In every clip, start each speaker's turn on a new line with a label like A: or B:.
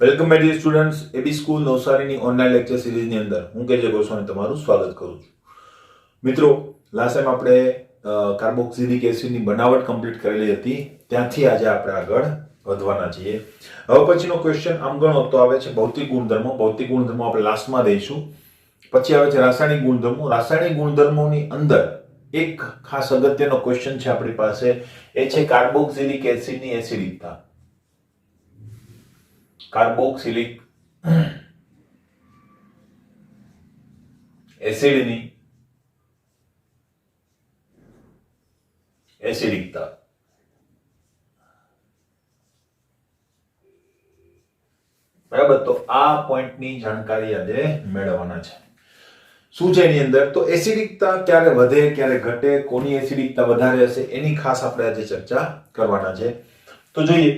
A: Welcome my dear students, AB school નવસારીની online lecture સિરીઝની અંદર હું કેજે ગોસ્વામી તમારું સ્વાગત કરું છું. મિત્રો, લાસ્ટ ટાઈમ આપણે કાર્બોક્સિલિક એસિડની બનાવટ કમ્પ્લીટ કરેલી હતી. ત્યાંથી આજે આપણે આગળ વધવાના છીએ. હવે પછીનો ક્વેશ્ચન આમ ગણો તો આવે છે ભૌતિક ગુણધર્મો. ભૌતિક ગુણધર્મો આપણે લાસ્ટમાં દઈશું. પછી આવે છે રાસાયણિક ગુણધર્મો. રાસાયણિક ગુણધર્મોની અંદર એક ખાસ અગત્યનો ક્વેશ્ચન છે આપણી પાસે, એ છે કાર્બોક્સિલિક એસિડની એસિડિકતા. કાર્બોક્સિલિક એસિડની એસિડિકતા. બરાબર, તો આ પોઈન્ટની જાણકારી આજે મેળવવાના છે. શું છે એની અંદર? તો એસિડિકતા ક્યારે વધે ક્યારે ઘટે, કોની એસિડિકતા વધારે હશે એની ખાસ આપણે આજે ચર્ચા કરવાના છે. તો જોઈએ,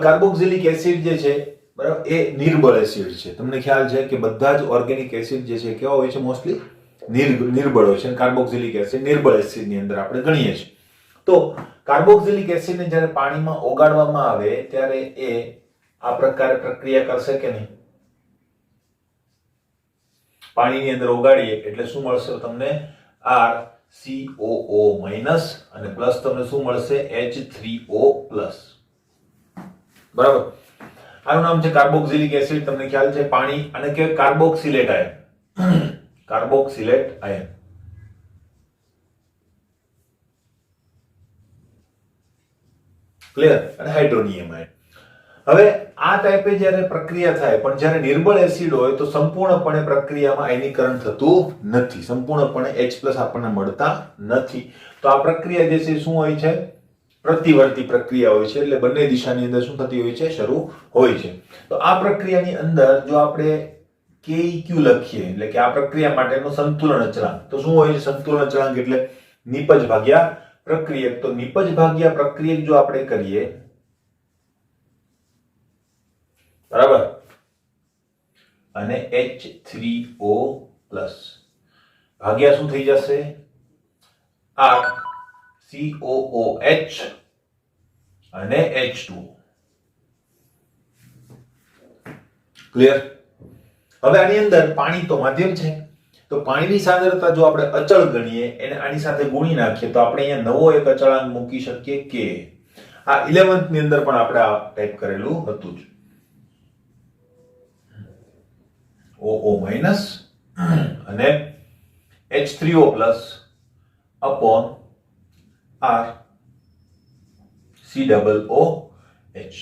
A: કાર્બોક્સિલિક એસિડ જે છે, બરાબર, એ નિર્બળ એસિડ છે. તમને ખ્યાલ છે કે બધા જ ઓર્ગેનિક એસિડ જે છે કેવા હોય છે? મોસ્ટલી નિર્બળ હોય છે. કાર્બોક્સિલિક એસિડ નિર્બળ એસિડની અંદર આપણે ગણીએ છીએ. તો કાર્બોક્સિલિક એસિડને જ્યારે પાણીમાં ઓગાળવામાં આવે ત્યારે એ આ પ્રકારે પ્રક્રિયા કરશે કે નહીં? પાણીની અંદર ઓગાળીએ એટલે શું મળશે તમને? RCOO માઈનસ અને પ્લસ તમને શું મળશે? H3O plus. બરાબર, આનું નામ છે કાર્બોક્સિલિક એસિડ. તમને ખ્યાલ છે પાણી અને કે carboxylate ion. Carboxylate ion. Clear? અને હાઇડ્રોનિયમ આયન. હવે આ ટાઈપે જ્યારે પ્રક્રિયા થાય, પણ જ્યારે નિર્બળ એસિડ હોય તો સંપૂર્ણપણે પ્રક્રિયામાં આયનીકરણ થતું નથી. સંપૂર્ણપણે H+ આપણને મળતા નથી. તો આ પ્રક્રિયા જે છે શું હોય છે? પ્રતિવર્તી પ્રક્રિયા હોય છે. એટલે બંને દિશાની અંદર શું થતી હોય છે? શરૂ હોય છે. તો આ પ્રક્રિયાની અંદર જો આપણે KEQ લખીએ, એટલે કે આ પ્રક્રિયા માટેનો સંતુલન અચળાંક, તો શું હોય છે? સંતુલન અચળાંક એટલે નિપજ ભાગ્યા પ્રક્રિયક. તો નિપજ ભાગ્યા પ્રક્રિયક જો આપણે કરીએ, બરાબર, અને H3O પ્લસ ભાગ્યા શું થઈ જશે? RCOOH અને H2O. ક્લિયર? હવે આની અંદર પાણી તો માધ્યમ છે, તો પાણીની સાંદ્રતા જો આપણે અચળ ગણીએ, એને આની સાથે ગુણી નાખીએ તો આપણે અહીંયા નવો એક અચળાંક મૂકી શકીએ કે. આ 11th ની અંદર પણ આપણે આ ટાઈપ કરેલું હતું જ. OO માઈનસ અને H3O પ્લસ અપોન RCOOH.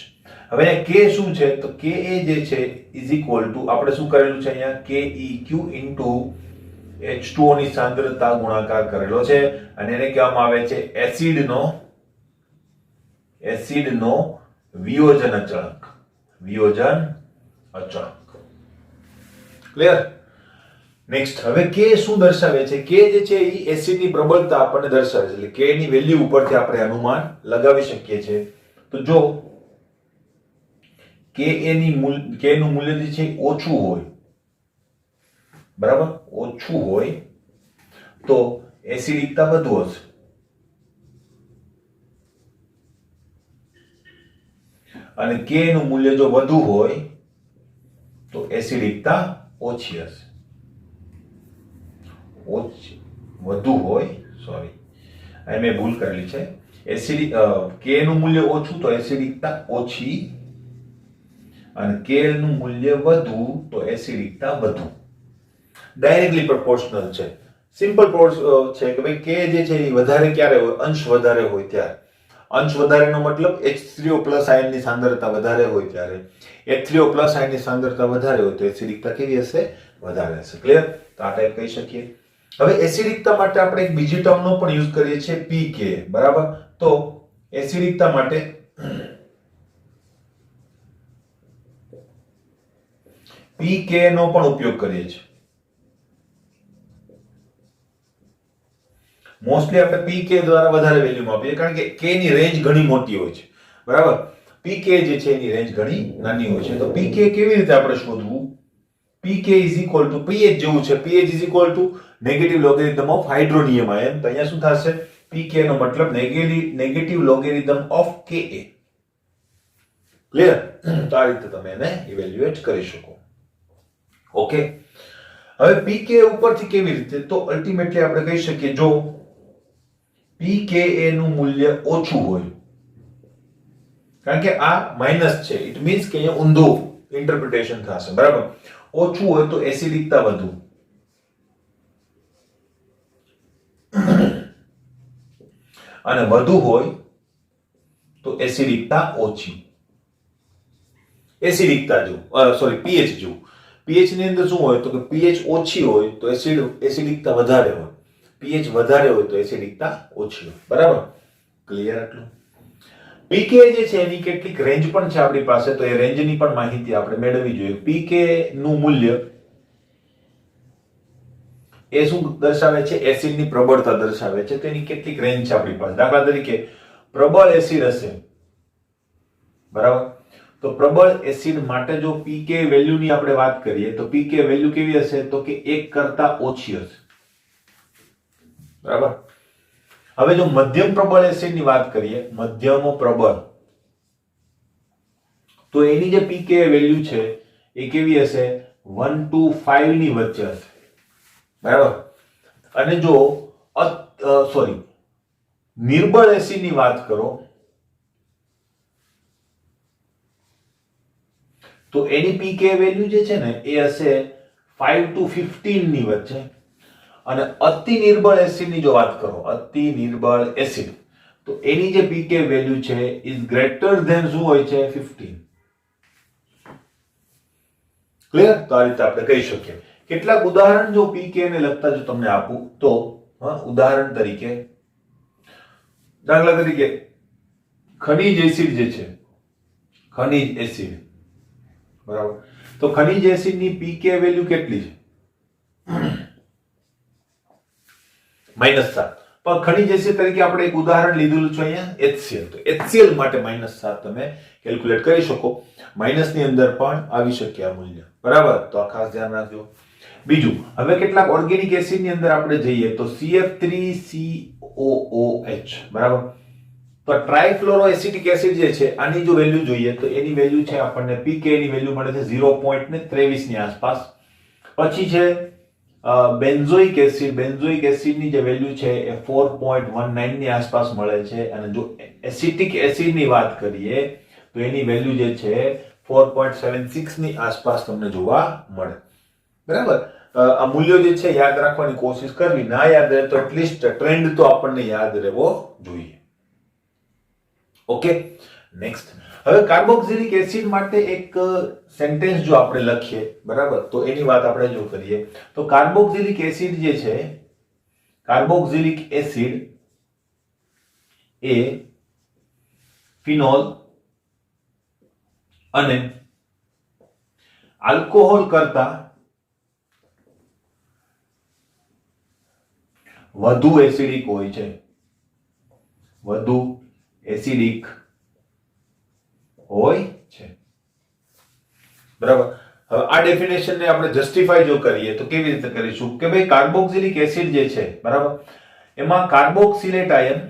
A: હવે K શું છે? તો Ka જે છે ઇઝ ઇક્વલ ટુ આપણે શું કરેલું છે અહીંયા? KEQ ઇન્ટુ H2O ની સાંદ્રતા ગુણાકાર કરેલો છે, અને એને કહેવામાં આવે છે એસિડનો વિયોજન અચળાંક. વિયોજન અચળાંક. ક્લિયર? નેક્સ્ટ, હવે K શું દર્શાવે છે? K જે છે એ એસિડની પ્રબળતા આપણને દર્શાવે છે. એટલે K ની વેલ્યુ ઉપરથી આપણે અનુમાન લગાવી શકીએ છીએ. તો જો K નું મૂલ્ય જે છે ઓછું હોય, બરાબર, ઓછું હોય તો એસિડિકતા વધુ હશે. અને K નું મૂલ્ય જો વધુ હોય તો એસિડિકતા ઓછી હશે. વધુ હોય, સોરી, અહીં મેં ભૂલ કરેલી છે. K નું મૂલ્ય ઓછું તો એસિડિકતા ઓછી, અને K નું મૂલ્ય વધુ તો એસિડિકતા વધુ. ડાયરેક્ટલી પ્રોપોર્શનલ છે. સિમ્પલ છે કે ભાઈ K જે છે એ વધારે ક્યારે હોય? અંશ વધારે હોય ત્યારે. અંશ વધારેનો મતલબ H3O પ્લસ આયનની સાંદ્રતા વધારે હોય ત્યારે. H3O પ્લસ આયનની સાંદ્રતા વધારે હોય તો એસિડિકતા કેવી હશે? વધારે હશે. ક્લિયર? તો આ ટાઈપ કહી શકીએ. હવે એસિડિકતા માટે આપણે એક બીજી ટર્મનો પણ યુઝ કરીએ છીએ, pK. બરાબર, તો એસિડિકતા માટે pK નો પણ ઉપયોગ કરીએ છીએ. મોસ્ટલી આપણે pK દ્વારા વધારે વેલ્યુ આપીએ, કારણ કે K ની રેન્જ ઘણી મોટી હોય છે. બરાબર, pK જે છે એની રેન્જ ઘણી નાની હોય છે. તો pK કેવી રીતે આપણે શોધવું? pK is equal to pH જેવું છે. pH is equal to negative logarithm of hydronium ion. તો અહીંયા શું થશે? pK નો મતલબ negative logarithm of Ka. Clear? તો આ રીતે તમે એને ઇવેલ્યુએટ કરી શકો. ઓકે, હવે પીકે ઉપરથી કેવી રીતે? તો અલ્ટિમેટલી આપણે કહી શકીએ જો પીકે નું મૂલ્ય ઓછું હોય, કારણ કે આ માઇનસ છે, ઇટ મીન્સ કે અહીંયા ઊંધું ઇન્ટરપ્રિટેશન થશે, બરાબર? ઓછું હોય તો એસિડિકતા વધુ, અને વધુ હોય તો એસિડિકતા ઓછી. એસિડિકતા જો પીએચ જો પીએચ ની અંદર શું હોય તો કે પીએચ ઓછી હોય તો એસિડિકતા વધારે હોય, પીએચ વધારે હોય તો એસિડિકતા ઓછી હોય, બરાબર? ક્લિયર આટલું? પીકે જે છે એની કેટલીક રેન્જ પણ છે આપણી પાસે, તો એ રેન્જની પણ માહિતી આપણે મેળવવી જોઈએ. પીકે નું મૂલ્ય એ શું દર્શાવે છે? એસિડની પ્રબળતા દર્શાવે છે. તો એની કેટલીક રેન્જ છે આપણી પાસે. દાખલા તરીકે પ્રબળ એસિડ હશે, બરાબર? તો પ્રબળ એસિડ માટે જો પીકે વેલ્યુની આપણે વાત કરીએ તો પીકે વેલ્યુ કેવી હશે? તો કે 1 કરતા ઓછી હશે, બરાબર? હવે જો મધ્યમ પ્રબળ એસિડની વાત કરીએ, મધ્યમ પ્રબળ, તો એની જે પીકે વેલ્યુ છે એ કેવી હશે? 1 to 5 ની વચ્ચે હશે, બરાબર? અને જો નિર્બળ એસિડની વાત કરો તો એની પીકે વેલ્યુ જે છે ને એ હશે 5 to 15 ની વચ્ચે. અને અતિ નિર્બળ એસિડની જો વાત કરો, અતિ નિર્બળ એસિડ, તો એની જે પીકે વેલ્યુ છે ઇઝ ગ્રેટર ધેન શું હોય છે? 15. ક્લિયર? તો આ રીતે આપણે કહી શકીએ. કેટલાક ઉદાહરણ જો પીકે ને લગતા જો તમને આપું તો ઉદાહરણ તરીકે, દાખલા તરીકે ખનિજ એસિડ જે છે, ખનિજ એસિડ, બરાબર? તો ખનિજ એસિડની પીકે વેલ્યુ કેટલી છે? -7. પણ ખનિજ એસિડ તરીકે આપણે એક ઉદાહરણ લીધેલું છે અહીંયા HCl, તો HCl માટે -7 તમે કેલ્ક્યુલેટ કરી શકો. માઇનસ ની અંદર પણ આવી શકે આ મૂલ્ય, બરાબર? તો આ ખાસ ધ્યાન રાખજો. બીજું, હવે કેટલાક ઓર્ગેનિક એસિડ ની અંદર આપણે જઈએ તો CF3COOH, બરાબર? તો ટ્રાઇફ્લોરોએસિટિક એસિડ જે છે આની જો વેલ્યુ જોઈએ તો એની વેલ્યુ છે આપણને પીકે ની વેલ્યુ મળે છે 0.23 ની આસપાસ. પછી છે બેન્ઝોઇક એસિડ ની જે વેલ્યુ છે એ 4.19 ની આસપાસ મળે છે. અને જો એસિટિક એસિડ ની વાત કરીએ તો એની વેલ્યુ જે છે 4.76 ની આસપાસ તમને જોવા મળે, બરાબર? આ મૂલ્યો જે છે યાદ રાખવાની કોશિશ કરવી, ના યાદ રહે તો એટલીસ્ટ ટ્રેન્ડ તો આપણને યાદ રહેવો જોઈએ. Okay, next. હવે કાર્બોક્સિલિક એસિડ માટે એક સેન્ટેન્સ જો આપણે લખીએ, બરાબર, તો એની વાત આપણે જો કરીએ તો કાર્બોક્સિલિક એસિડ જે છે, કાર્બોક્સિલિક એસિડ એ ફિનોલ અને આલ્કોહોલ કરતા વધુ એસિડિક હોય છે, વધુ એસિડિક હોય છે, બરાબર? હવે આ ડેફિનેશન ને આપણે જસ્ટિફાઈ જો કરીએ તો કેવી રીતે કરીશું કે ભાઈ કાર્બોક્સિલિક એસિડ જે છે, બરાબર, એમાં કાર્બોક્સિલેટ આયન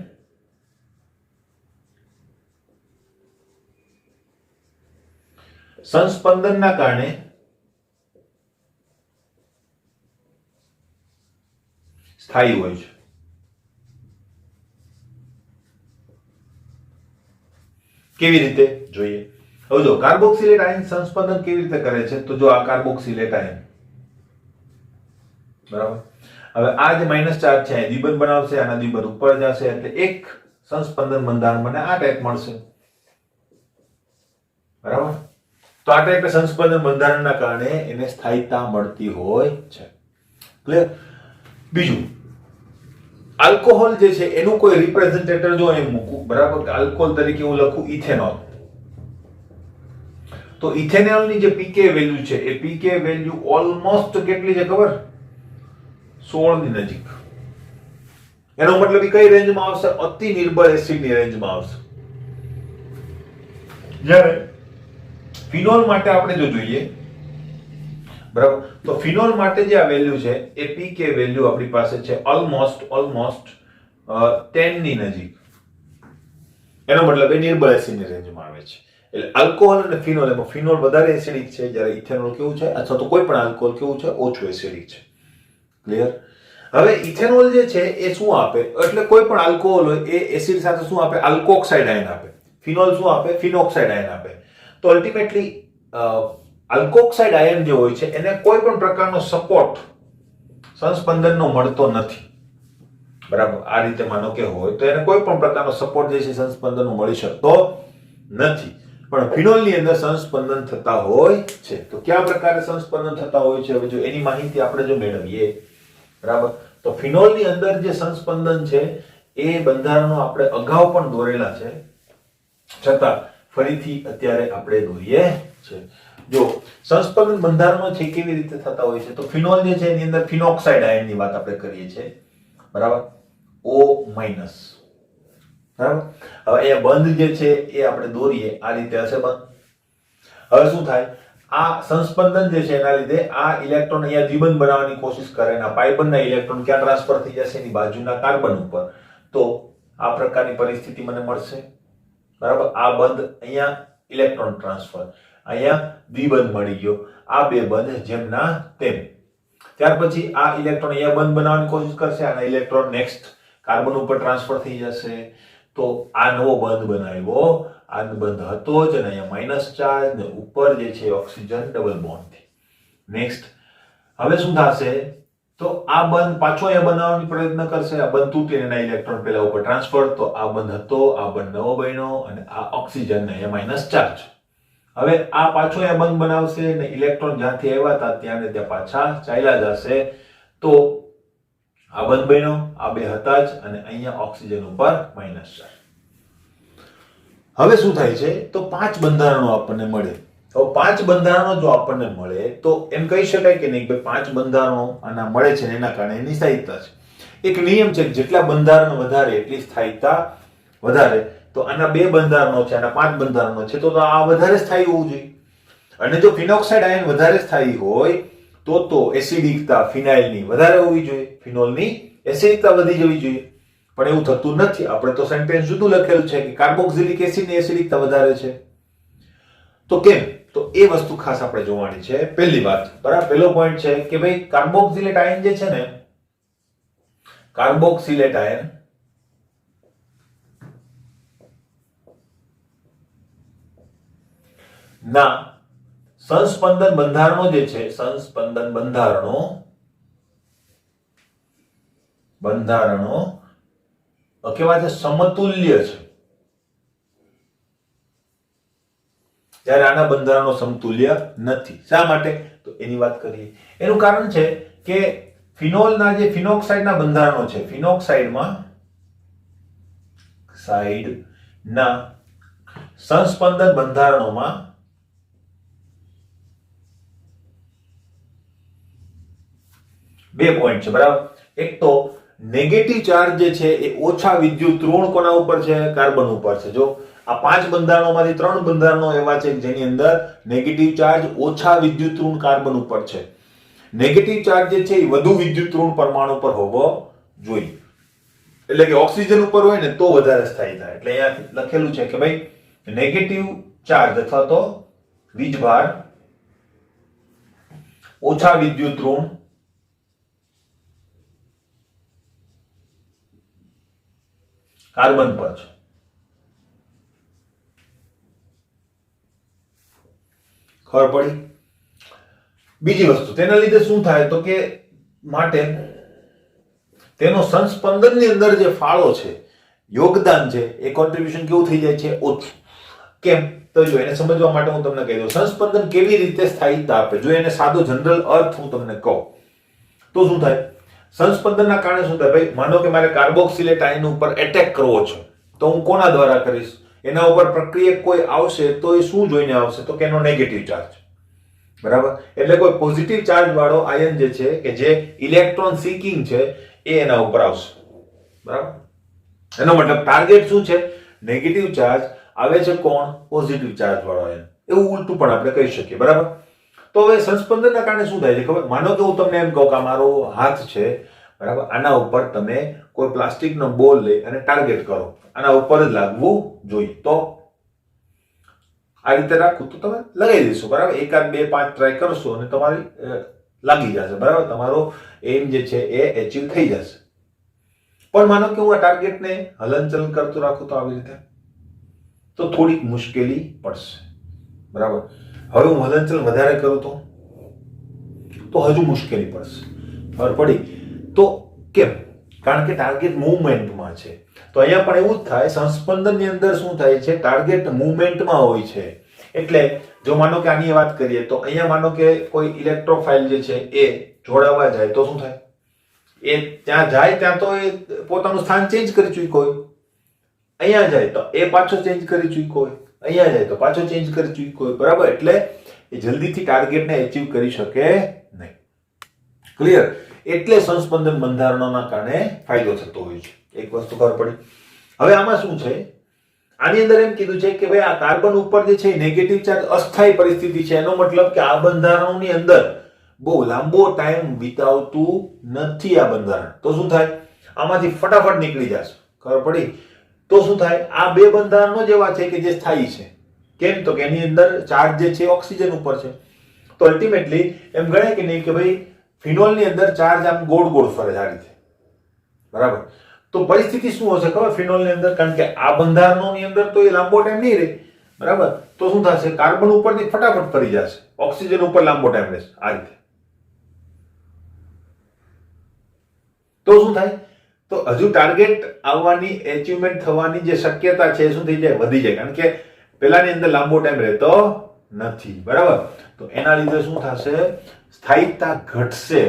A: સંસ્પંદનના કારણે સ્થાયી હોય છે. કેવી રીતે જોઈએ? હવે જો કાર્બોક્સિલેટ આયન સંસ્પંદન કેવી રીતે કરે છે તો જો આ કાર્બોક્સિલેટ આયન, બરાબર, હવે આ જે માઈનસ ચાર્જ છે દ્વિબંધ બનાવશે, આના દ્વિબંધ ઉપર જશે એટલે એક સંસ્પંદન બંધારણ મને આ ટાઈપ મળશે, બરાબર? તો આ ટાઈપે સંસ્પંદન બંધારણના કારણે એને સ્થાયીતા મળતી હોય છે. ક્લિયર? બીજું, આલ્કોહોલ જે છે એનું કોઈ રિપ્રેઝન્ટેટર જો અહીં મૂકું, બરાબર, કે આલ્કોહોલ તરીકે હું લખું ઇથેનોલ, તો ઇથેનોલની જે પીકે વેલ્યુ છે એ પીકે વેલ્યુ ઓલમોસ્ટ કેટલી છે ખબર? 16 ની નજીક. એનો મતલબ કઈ રેન્જમાં આવશે? અતિ નિર્બળ એસિડની રેન્જમાં આવશે. જ્યારે ફિનોલ માટે આપણે જો જોઈએ, બરાબર, તો ફિનોલ માટે જે આ વેલ્યુ છે એ પીકે વેલ્યુ આપણી પાસે છે ઓલમોસ્ટ 10 ની નજીક. એનો મતલબ એ નિર્બળ એસિડની રેન્જમાં આવે છે. એટલે આલ્કોહોલ અને ફિનોલ, એમાં ફિનોલ વધારે એસિડિક છે, જ્યારે ઇથેનોલ કેવું છે, અથવા તો કોઈ પણ આલ્કોહોલ કેવું છે, ઓછું એસિડિક છે. ક્લિયર? હવે ઇથેનોલ જે છે એ શું આપે, એટલે કોઈ પણ આલ્કોહોલ હોય એ એસિડ સાથે શું આપે, આલ્કોક્સાઇડ આયન આપે. ફિનોલ શું આપે, ફિનોક્સાઇડ આયન આપે. તો અલ્ટિમેટલી આલ્કોક્સાઇડ આયન જે હોય છે એને કોઈ પણ પ્રકારનો સપોર્ટ સંસ્પંદનનો મળતો નથી. બરાબર? આ રીતે માનો કે હોય તો એને કોઈ પણ પ્રકારનો સપોર્ટ જે છે સંસ્પંદનનો મળી શકતો નથી. પણ ફિનોલની અંદર સંસ્પંદન થતા હોય છે. તો કયા પ્રકારે સંસ્પંદન થતા હોય છે, હવે જો એની માહિતી આપણે જો મેળવીએ, બરાબર, તો ફિનોલની અંદર જે સંસ્પંદન છે એ બંધારણો આપણે અગાઉ પણ દોરેલા છે, છતાં ફરીથી અત્યારે આપણે દોરીએ છે. જો સંસ્પંદન બંધારણો છે કેવી રીતે થતા હોય છે, તો ફિનોલ જે છે એની અંદર ફિનોક્સાઇડ આયનની વાત આપણે કરીએ છીએ, બરાબર, O-, બરાબર. હવે એ બંધ જે છે એ આપણે દોરીએ, આ રીતે હશે બંધ. હવે શું થાય, આ સંસ્પંદન જે છે એના લીધે આ ઇલેક્ટ્રોન અહીંયા દ્વિબંધ બનાવવાની કોશિશ કરે અને પાઈ બંધના ઇલેક્ટ્રોન ક્યાં ટ્રાન્સફર થઈ જશે, એની બાજુના કાર્બન ઉપર. તો આ પ્રકારની પરિસ્થિતિ મને મળશે, બરાબર. આ બંધ અહીંયા ઇલેક્ટ્રોન ટ્રાન્સફર, અહીંયા દ્વિબંધ મળી ગયો, આ બે બંધ જેમના તેમ. ત્યાર પછી આ ઇલેક્ટ્રોન અહીંયા બંધ બનાવવાની કોશિશ કરશે, આના ઇલેક્ટ્રોન નેક્સ્ટ કાર્બન ઉપર ટ્રાન્સફર થઈ જશે. તો આ નવો બંધ બનાવ્યો, આ બંધ હતો જ, અને અહીંયા માઇનસ ચાર્જ ને ઉપર જે છે ઓક્સિજન ડબલ બોન્ડ થી. નેક્સ્ટ હવે શું થશે, તો આ બંધ પાછો અહીંયા બનાવવાની પ્રયત્ન કરશે, આ બંધ તૂટીને એના ઇલેક્ટ્રોન પેલા ઉપર ટ્રાન્સફર, તો આ બંધ હતો, આ બંધ નવો બન્યો, અને આ ઓક્સિજન ને અહીંયા માઇનસ ચાર્જ. હવે આ પાછો અહીંયા બંધ બનાવશે ને ઇલેક્ટ્રોન જ્યાંથી આવ્યા હતા ત્યાં ને ત્યાં પાછા ચાલ્યા જશે. તો આ બંધ બન્યો, આ બે હતા જ, અને અહીંયા ઓક્સિજન ઉપર માઇનસ ચાર્જ. હવે શું થાય છે, તો 5 બંધારણો આપણને મળે. તો 5 બંધારણો જો આપણને મળે તો એમ કહી શકાય કે નહીં કે 5 બંધારણો આના મળે છે, એના કારણે એની સ્થાયીતા છે. એક નિયમ છે કે જેટલા બંધારણ વધારે એટલી સ્થાયીતા વધારે. તો આના 2 બંધારણો છે, આના 5 બંધારણો છે, તો આ વધારે સ્થાયી હોવું જોઈએ. અને જો ફિનોક્સાઇડ આયન વધારે સ્થાયી હોય તો એસિડિકતા ફિનાઇલની વધારે હોવી જોઈએ, ફિનોલની એસિડિકતા વધી જવી જોઈએ. પણ એવું થતું નથી. આપણે તો સેન્ટેન્સ જુદું લખેલું છે કે કાર્બોક્સિલિક એસિડની એસિડિકતા વધારે છે. તો કેમ, તો એ વસ્તુ ખાસ આપણે જોવાની છે. પહેલી વાત, બરાબર, પહેલો પોઈન્ટ છે કે ભાઈ કાર્બોક્સિલેટ આયન જે છે ને, કાર્બોક્સિલેટ આયન ના સંસ્પંદન બંધારણો જે છે, સંસ્પંદન બંધારણો કેવા છે, સમતુલ્ય છે. જ્યારે આના બંધારણો સમતુલ્ય નથી. શા માટે, તો એની વાત કરીએ. એનું કારણ છે કે ફિનોલના જે ફિનોક્સાઇડના બંધારણો છે, ફિનોક્સાઇડમાં સાઇડના સંસ્પંદન બંધારણોમાં બે પોઈન્ટ છે, બરાબર. એક તો નેગેટિવ ચાર્જ જે છે એ ઓછા વિદ્યુત ઋણ કોના ઉપર છે, કાર્બન ઉપર છે. જો આ 5 બંધારણોમાંથી 3 બંધારણો એવા છે જેની અંદર નેગેટિવ ચાર્જ ઓછા વિદ્યુત ઋણ કાર્બન ઉપર છે. નેગેટિવ ચાર્જ જે છે એ વધુ વિદ્યુત ઋણ પરમાણુ પર હોવો જોઈએ. એટલે કે ઓક્સિજન ઉપર હોય ને તો વધારે સ્થાયી થાય. એટલે અહીંયા લખેલું છે કે ભાઈ નેગેટિવ ચાર્જ અથવા તો વીજભાર ઓછા વિદ્યુત ઋણ કાર્બન પર છે. ખબર પડી? બીજી વસ્તુ, તેના લીધે શું થાય તો કે માટે તેનો સંસ્પંદનની અંદર જે ફાળો છે, યોગદાન છે, એ કોન્ટ્રીબ્યુશન કેવું થઈ જાય છે, ઓછું. કેમ, તો જો એને સમજવા માટે હું તમને કહી દઉં, સંસ્પંદન કેવી રીતે સ્થાયીતા આપે. જો એને સાદો જનરલ અર્થ હું તમને કહું તો શું થાય, સંસ્પંદનના કારણે શું થાય, ભાઈ માનો કે મારે કાર્બોક્સિલેટ આયન ઉપર એટેક કરવો છે, તો હું કોના દ્વારા કરીશ, એના ઉપર પ્રક્રિયક કોઈ આવશે તો એ શું જોઈને આવશે, તો કે એનો નેગેટિવ ચાર્જ, બરાબર. એટલે કોઈ પોઝિટિવ ચાર્જ વાળો આયન જે છે કે જે ઇલેક્ટ્રોન સીકિંગ છે એ એના ઉપર આવશે, બરાબર. એનો મતલબ ટાર્ગેટ શું છે, નેગેટિવ ચાર્જ આવે છે કોણ, પોઝિટિવ ચાર્જ વાળો આયન. એવું ઉલટું પણ આપણે કહી શકીએ, બરાબર. તો હવે સંસ્પંદનના કારણે શું થાય છે ખબર, માનો કે હું તમને એમ કહું કે આ મારો હાથ છે, બરાબર, આના ઉપર તમે કોઈ પ્લાસ્ટિકનો બોલ લઈ અને ટાર્ગેટ કરો, આના ઉપર જ લાગવું જોઈએ, તો આ રીતે રાખું તો તમે લગાવી દેશો, બરાબર. 1 2 5 ટ્રાય કરશો અને તમારી લાગી જશે, બરાબર. તમારો એમ જે છે એ એચીવ થઈ જશે. પણ માનો કે હું આ ટાર્ગેટને હલનચલન કરતો રાખું તો આવી રીતે, તો થોડીક મુશ્કેલી પડશે, બરાબર. હવે હું હલનચલન વધારે કરું તો હજુ મુશ્કેલી પડશે. ખબર પડી? તો કેમ? કારણ કે ટાર્ગેટ મૂવમેન્ટમાં છે. તો અહીંયા પણ એવું જ થાય. સંસ્પંદનની અંદર શું થાય છે? ટાર્ગેટ મૂવમેન્ટમાં હોય છે. એટલે જો માનો કે આની વાત કરીએ તો અહીંયા માનો કે કોઈ ઇલેક્ટ્રોફાઇલ જે છે એ જોડાવા જાય તો શું થાય? એ ત્યાં જાય ત્યાં તો એ પોતાનું સ્થાન ચેન્જ કરી ચૂક્યો હોય. અહીંયા જાય તો એ પાછો ચેન્જ કરી ચૂક્યો હોય. અહીંયા જાય તો પાછો ચેન્જ કરી ચૂક્યો હોય, બરાબર. એટલે એ જલ્દીથી ટાર્ગેટને એચીવ કરી શકે નહીં. ક્લિયર? એટલે સંસ્પંદન બંધારણોના કારણે ફાયદો થતો હોય છે. એક વસ્તુ ખબર પડી. હવે આમાં શું છે? આની અંદર એમ કીધું છે કે ભાઈ આ કાર્બન ઉપર જે છે નેગેટિવ ચાર્જ અસ્થાયી પરિસ્થિતિ છે. એનો મતલબ કે આ બંધારણોની અંદર બહુ લાંબો ટાઈમ વિતાવતું નથી આ બંધારણ. તો શું થાય? આમાંથી ફટાફટ નીકળી જશે. ખબર પડી? તો શું થાય? આ બે બંધારણો જેવા છે કે જે સ્થાયી છે. કેમ? તો કે એની અંદર ચાર્જ જે છે ઓક્સિજન ઉપર છે. તો અલ્ટિમેટલી એમ ગણાય કે નહીં કે ભાઈ ફિનોલની અંદર ચાર્જ આમ ગોળ ગોળ ફરે આ રીતે, બરાબર. તો પરિસ્થિતિ શું હશે ખબર? ફિનોલની અંદર, કારણ કે આ બંધારણોની અંદર તો એ લાંબો ટાઈમ નહીં રહે, બરાબર. તો શું થશે? કાર્બન ઉપરથી ફટાફટ ફરી જશે, ઓક્સિજન ઉપર લાંબો ટાઈમ રહેશે આ રીતે. તો શું થાય? તો હજુ ટાર્ગેટ આવવાની, એચીવમેન્ટ થવાની જે શક્યતા છે શું થઈ જાય? વધી જાય. કારણ કે પેલાની અંદર લાંબો ટાઈમ રહેતો નથી, બરાબર. તો એના લીધે શું થશે? સ્થાયિકતા ઘટશે.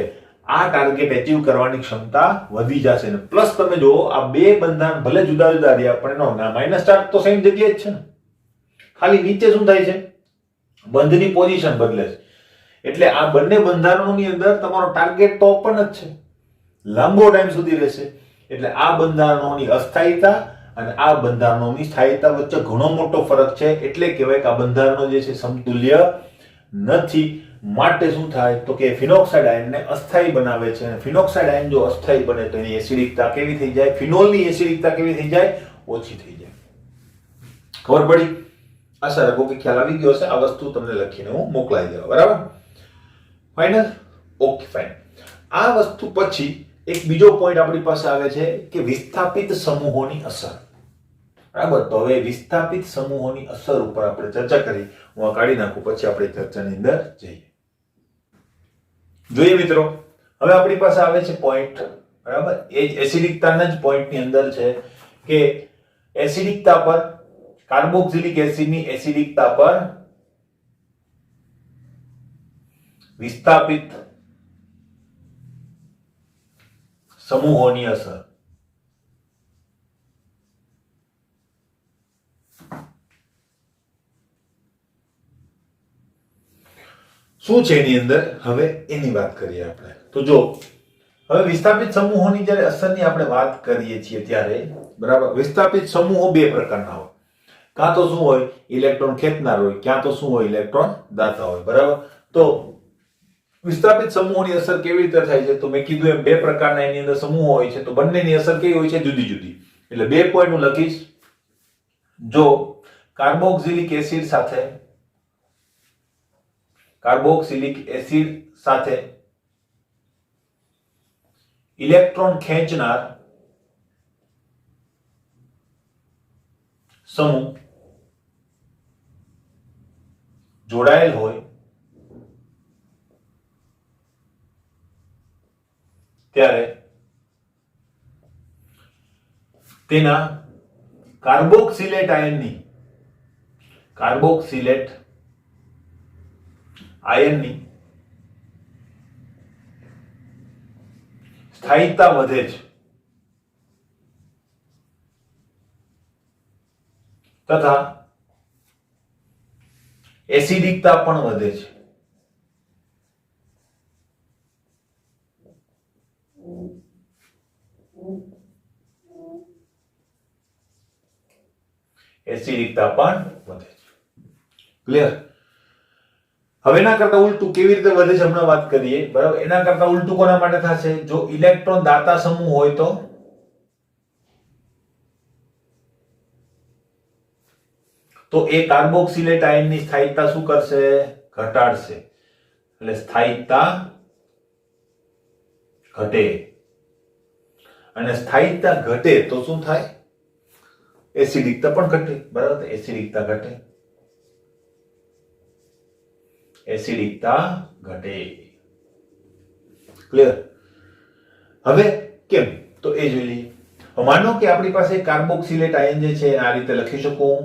A: આ ટાર્ગેટ એચીવ કરવાની ક્ષમતા વધી જશે. ને પ્લસ તમે જો આ બે બંધારણ ભલે જુદા જુદા રહ્યા પણ એનો માઇનસ ચાર્જ તો સેમ જગ્યાએ જ છે ને. ખાલી નીચે શું થાય છે? બંધની પોઝિશન બદલે છે. એટલે આ બંને બંધારણોની અંદર તમારો ટાર્ગેટ તો ઓપન જ છે, લાંબો ટાઈમ સુધી રહેશે. એટલે આ બંધારણોની અસ્થાયિતા અને આ બંધારણોની સ્થાયિતા વચ્ચે ઘણો મોટો ફરક છે. એટલે કહેવાય કે આ બંધારણો જે છે સમતુલ્ય નથી. માટે શું થાય? તો કે ફિનોક્સાઇડ આયનને અસ્થાયી બનાવે છે. અને ફિનોક્સાઇડ આયન જો અસ્થાયી બને તો એની એસિડિકતા કેવી થઈ જાય? ફિનોલની એસિડિકતા કેવી થઈ જાય? ઓછી થઈ જાય. ખબર પડી? આશા રાખો કે ખ્યાલ આવી ગયો હશે. આ વસ્તુ તમને લખીને હું મોકલાઈ દેવા, બરાબર. ફાઇનલ? Okay, fine. આ વસ્તુ પછી એક બીજો પોઈન્ટ આપણી પાસે આવે છે કે વિસ્થાપિત સમૂહોની અસર, બરાબર. તો હવે વિસ્થાપિત સમૂહોની અસર ઉપર આપણે ચર્ચા કરી. હું આ કાઢી નાખું પછી આપણે ચર્ચાની અંદર જઈએ. જોઈએ મિત્રો, હવે આપણી પાસે આવે છે પોઈન્ટ, બરાબર. એ એસિડિકતાના જ પોઈન્ટની અંદર છે કે એસિડિકતા પર, કાર્બોક્સિલિક એસિડની એસિડિકતા પર વિસ્થાપિત સમૂહોની અસર. શું છે એની અંદર? હવે એની વાત કરીએ આપણે. તો જો હવે વિસ્થાપિત સમૂહોની જ્યારે અસરની આપણે વાત કરીએ છીએ ત્યારે, બરાબર, વિસ્થાપિત સમૂહો બે પ્રકારના હોય. કાં તો શું હોય? ઇલેક્ટ્રોન ખેંચનાર હોય, ક્યાં તો શું હોય? ઇલેક્ટ્રોન દાતા હોય, બરાબર. તો વિસ્થાપિત સમૂહોની અસર કેવી રીતે થાય છે? તો મેં કીધું એમ બે પ્રકારના એની અંદર સમૂહો હોય છે. તો બંનેની અસર કેવી હોય છે? જુદી જુદી. એટલે બે પોઈન્ટ હું લખીશ. જો કાર્બોક્સિલિક એસિડ સાથે, કાર્બોક્સિલિક એસિડ સાથે ઇલેક્ટ્રોન ખેંચનાર સમૂહ જોડાયેલ હોય ત્યારે તેના કાર્બોક્સિલેટ આયનની સ્થાયિતા વધે છે તથા એસિડિકતા પણ વધે છે. એસિડિકતા પણ વધે છે. ક્લિયર? હવે એના કરતા ઉલટું કેવી રીતે વધે છે હમણાં વાત કરીએ, બરાબર. એના કરતા ઉલટું કોના માટે થશે? જો ઇલેક્ટ્રોન દાતા સમૂહ હોય તો એ કાર્બોક્સિલેટ આયનની સ્થાયિકતા શું કરશે? ઘટાડશે. એટલે સ્થાયિકતા ઘટે. અને સ્થાયિકતા ઘટે તો શું થાય? એસિડિકતા પણ ઘટે. બરાબર, એસિડિકતા ઘટે. એસિડિકતા ઘટે. ક્લિયર? હવે કેમ તો એ જોઈ લઈએ. માનો કે આપણી પાસે કાર્બોક્સિલેટ આયન જે છે આ રીતે લખી શકું.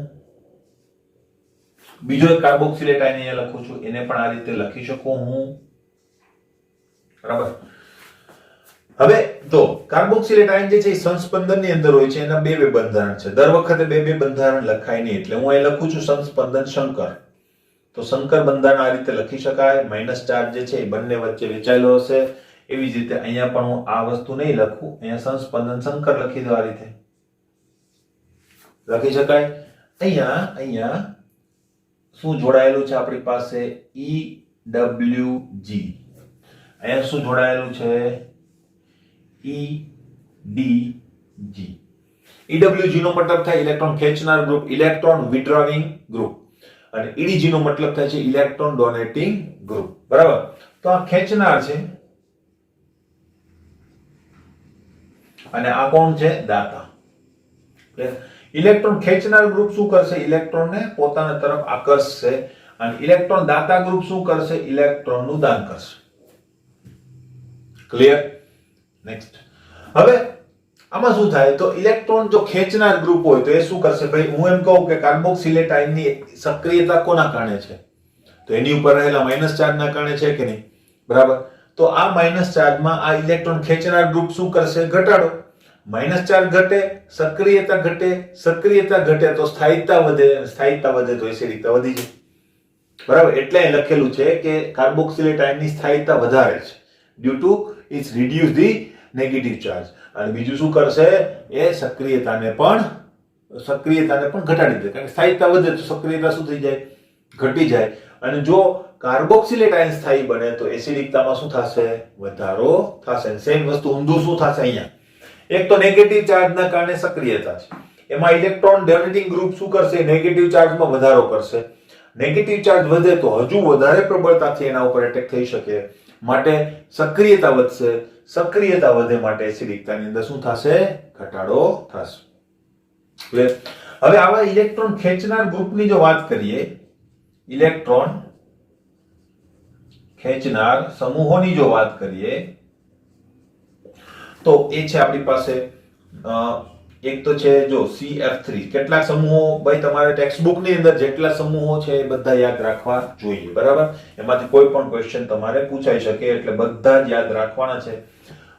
A: બીજો એક કાર્બોક્સિલેટ આયન અહીંયા લખું છું, એને પણ આ રીતે લખી શકું હું. બરાબર. હવે તો કાર્બોક્સિલેટ આયન જે છે એ સંસ્પંદનની અંદર હોય છે, એના બે બંધારણ છે. દર વખતે બે બંધારણ લખાય નહીં, એટલે હું અહીં લખું છું સંસ્પંદન શંકર. તો શંકર બંધારણ આ રીતે લખી શકાય. માઇનસ ચાર્જ જે છે એ બંને વચ્ચે વેચાયેલો હશે. એવી જ રીતે અહીંયા પણ હું આ વસ્તુ નહીં લખું, અહીંયા સંસ્પંદન શંકર લખી દો. આ રીતે લખી શકાય. અહીંયા શું જોડાયેલું છે આપણી પાસે? EWG. અહીંયા શું જોડાયેલું છે? EDG. EWG નો મતલબ થાય ઇલેક્ટ્રોન ખેંચનાર ગ્રુપ, ઇલેક્ટ્રોન વિડ્રોવિંગ ગ્રુપ. અને EDG નો મતલબ થાય છે ઇલેક્ટ્રોન ડોનેટિંગ ગ્રુપ. બરાબર. તો આ ખેંચનાર છે અને આ કોણ છે? દાતા. ઇલેક્ટ્રોન ખેંચનાર ગ્રુપ શું કરશે? ઇલેક્ટ્રોનને પોતાના તરફ આકર્ષશે. અને ઇલેક્ટ્રોન દાતા ગ્રુપ શું કરશે? ઇલેક્ટ્રોનનું દાન કરશે. ક્લિયર? નેક્સ્ટ. હવે આમાં શું થાય? તો ઇલેક્ટ્રોન જો ખેંચનાર ગ્રુપ હોય તો એ શું કરશે? ભાઈ હું એમ કહું કે કાર્બોક્સિલેટ આયનની સક્રિયતા કોના કારણે છે? તો એની ઉપર રહેલા માઇનસ ચાર્જના કારણે છે કે નહીં? બરાબર. તો આ માઇનસ ચાર્જમાં આ ઇલેક્ટ્રોન ખેંચનાર ગ્રુપ શું કરશે? ઘટાડો. માઇનસ ચાર્જ ઘટે, સક્રિયતા ઘટે. સક્રિયતા ઘટે તો સ્થાયિકતા વધે, સ્થાયિકતા વધે તો એસિડિકતા વધી જાય. બરાબર. એટલે અહીં લખેલું છે કે કાર્બોક્સિલેટ આયનની સ્થાયિકતા વધારે છે. Due to its reduce the negative charge. અને બીજું શું કરશે? એ સક્રિયતાને પણ ઘટાડી દે. કારણ કે સ્થાયિકતા વધે તો સક્રિયતા શું થઈ જાય? ઘટી જાય. અને જો કાર્બોક્સિલેટ આયન સ્થાયી બને તો એસિડિકતામાં શું થશે? વધારો થશે. સેમ વસ્તુ ઊંધું શું થશે અહીંયા? એક તો નેગેટિવ ચાર્જના કારણે સક્રિયતા છે, એમાં ઇલેક્ટ્રોન ડોનેટિંગ ગ્રુપ શું કરશે? નેગેટિવ ચાર્જમાં વધારો કરશે. નેગેટિવ ચાર્જ વધે તો હજુ વધારે પ્રબળતાથી એના ઉપર એટેક થઈ શકે, માટે સક્રિયતા વધશે. સક્રિયતા વધે માટે એસિડિકતાની અંદર શું થશે? ઘટાડો થશે. ક્લિયર? હવે આવા ઇલેક્ટ્રોન ખેંચનાર ગ્રુપની જો વાત કરીએ, ઇલેક્ટ્રોન ખેંચનાર સમૂહોની જો વાત કરીએ તો એ છે આપણી પાસે એક તો છે જો CF3. કેટલાક સમૂહો ભાઈ તમારે ટેક્સ્ટબુક ની અંદર જેટલા સમૂહો છે એ બધા યાદ રાખવા જોઈએ. બરાબર. એમાંથી કોઈ પણ ક્વેશ્ચન તમારે પૂછાઈ શકે, એટલે બધા જ યાદ રાખવાના છે.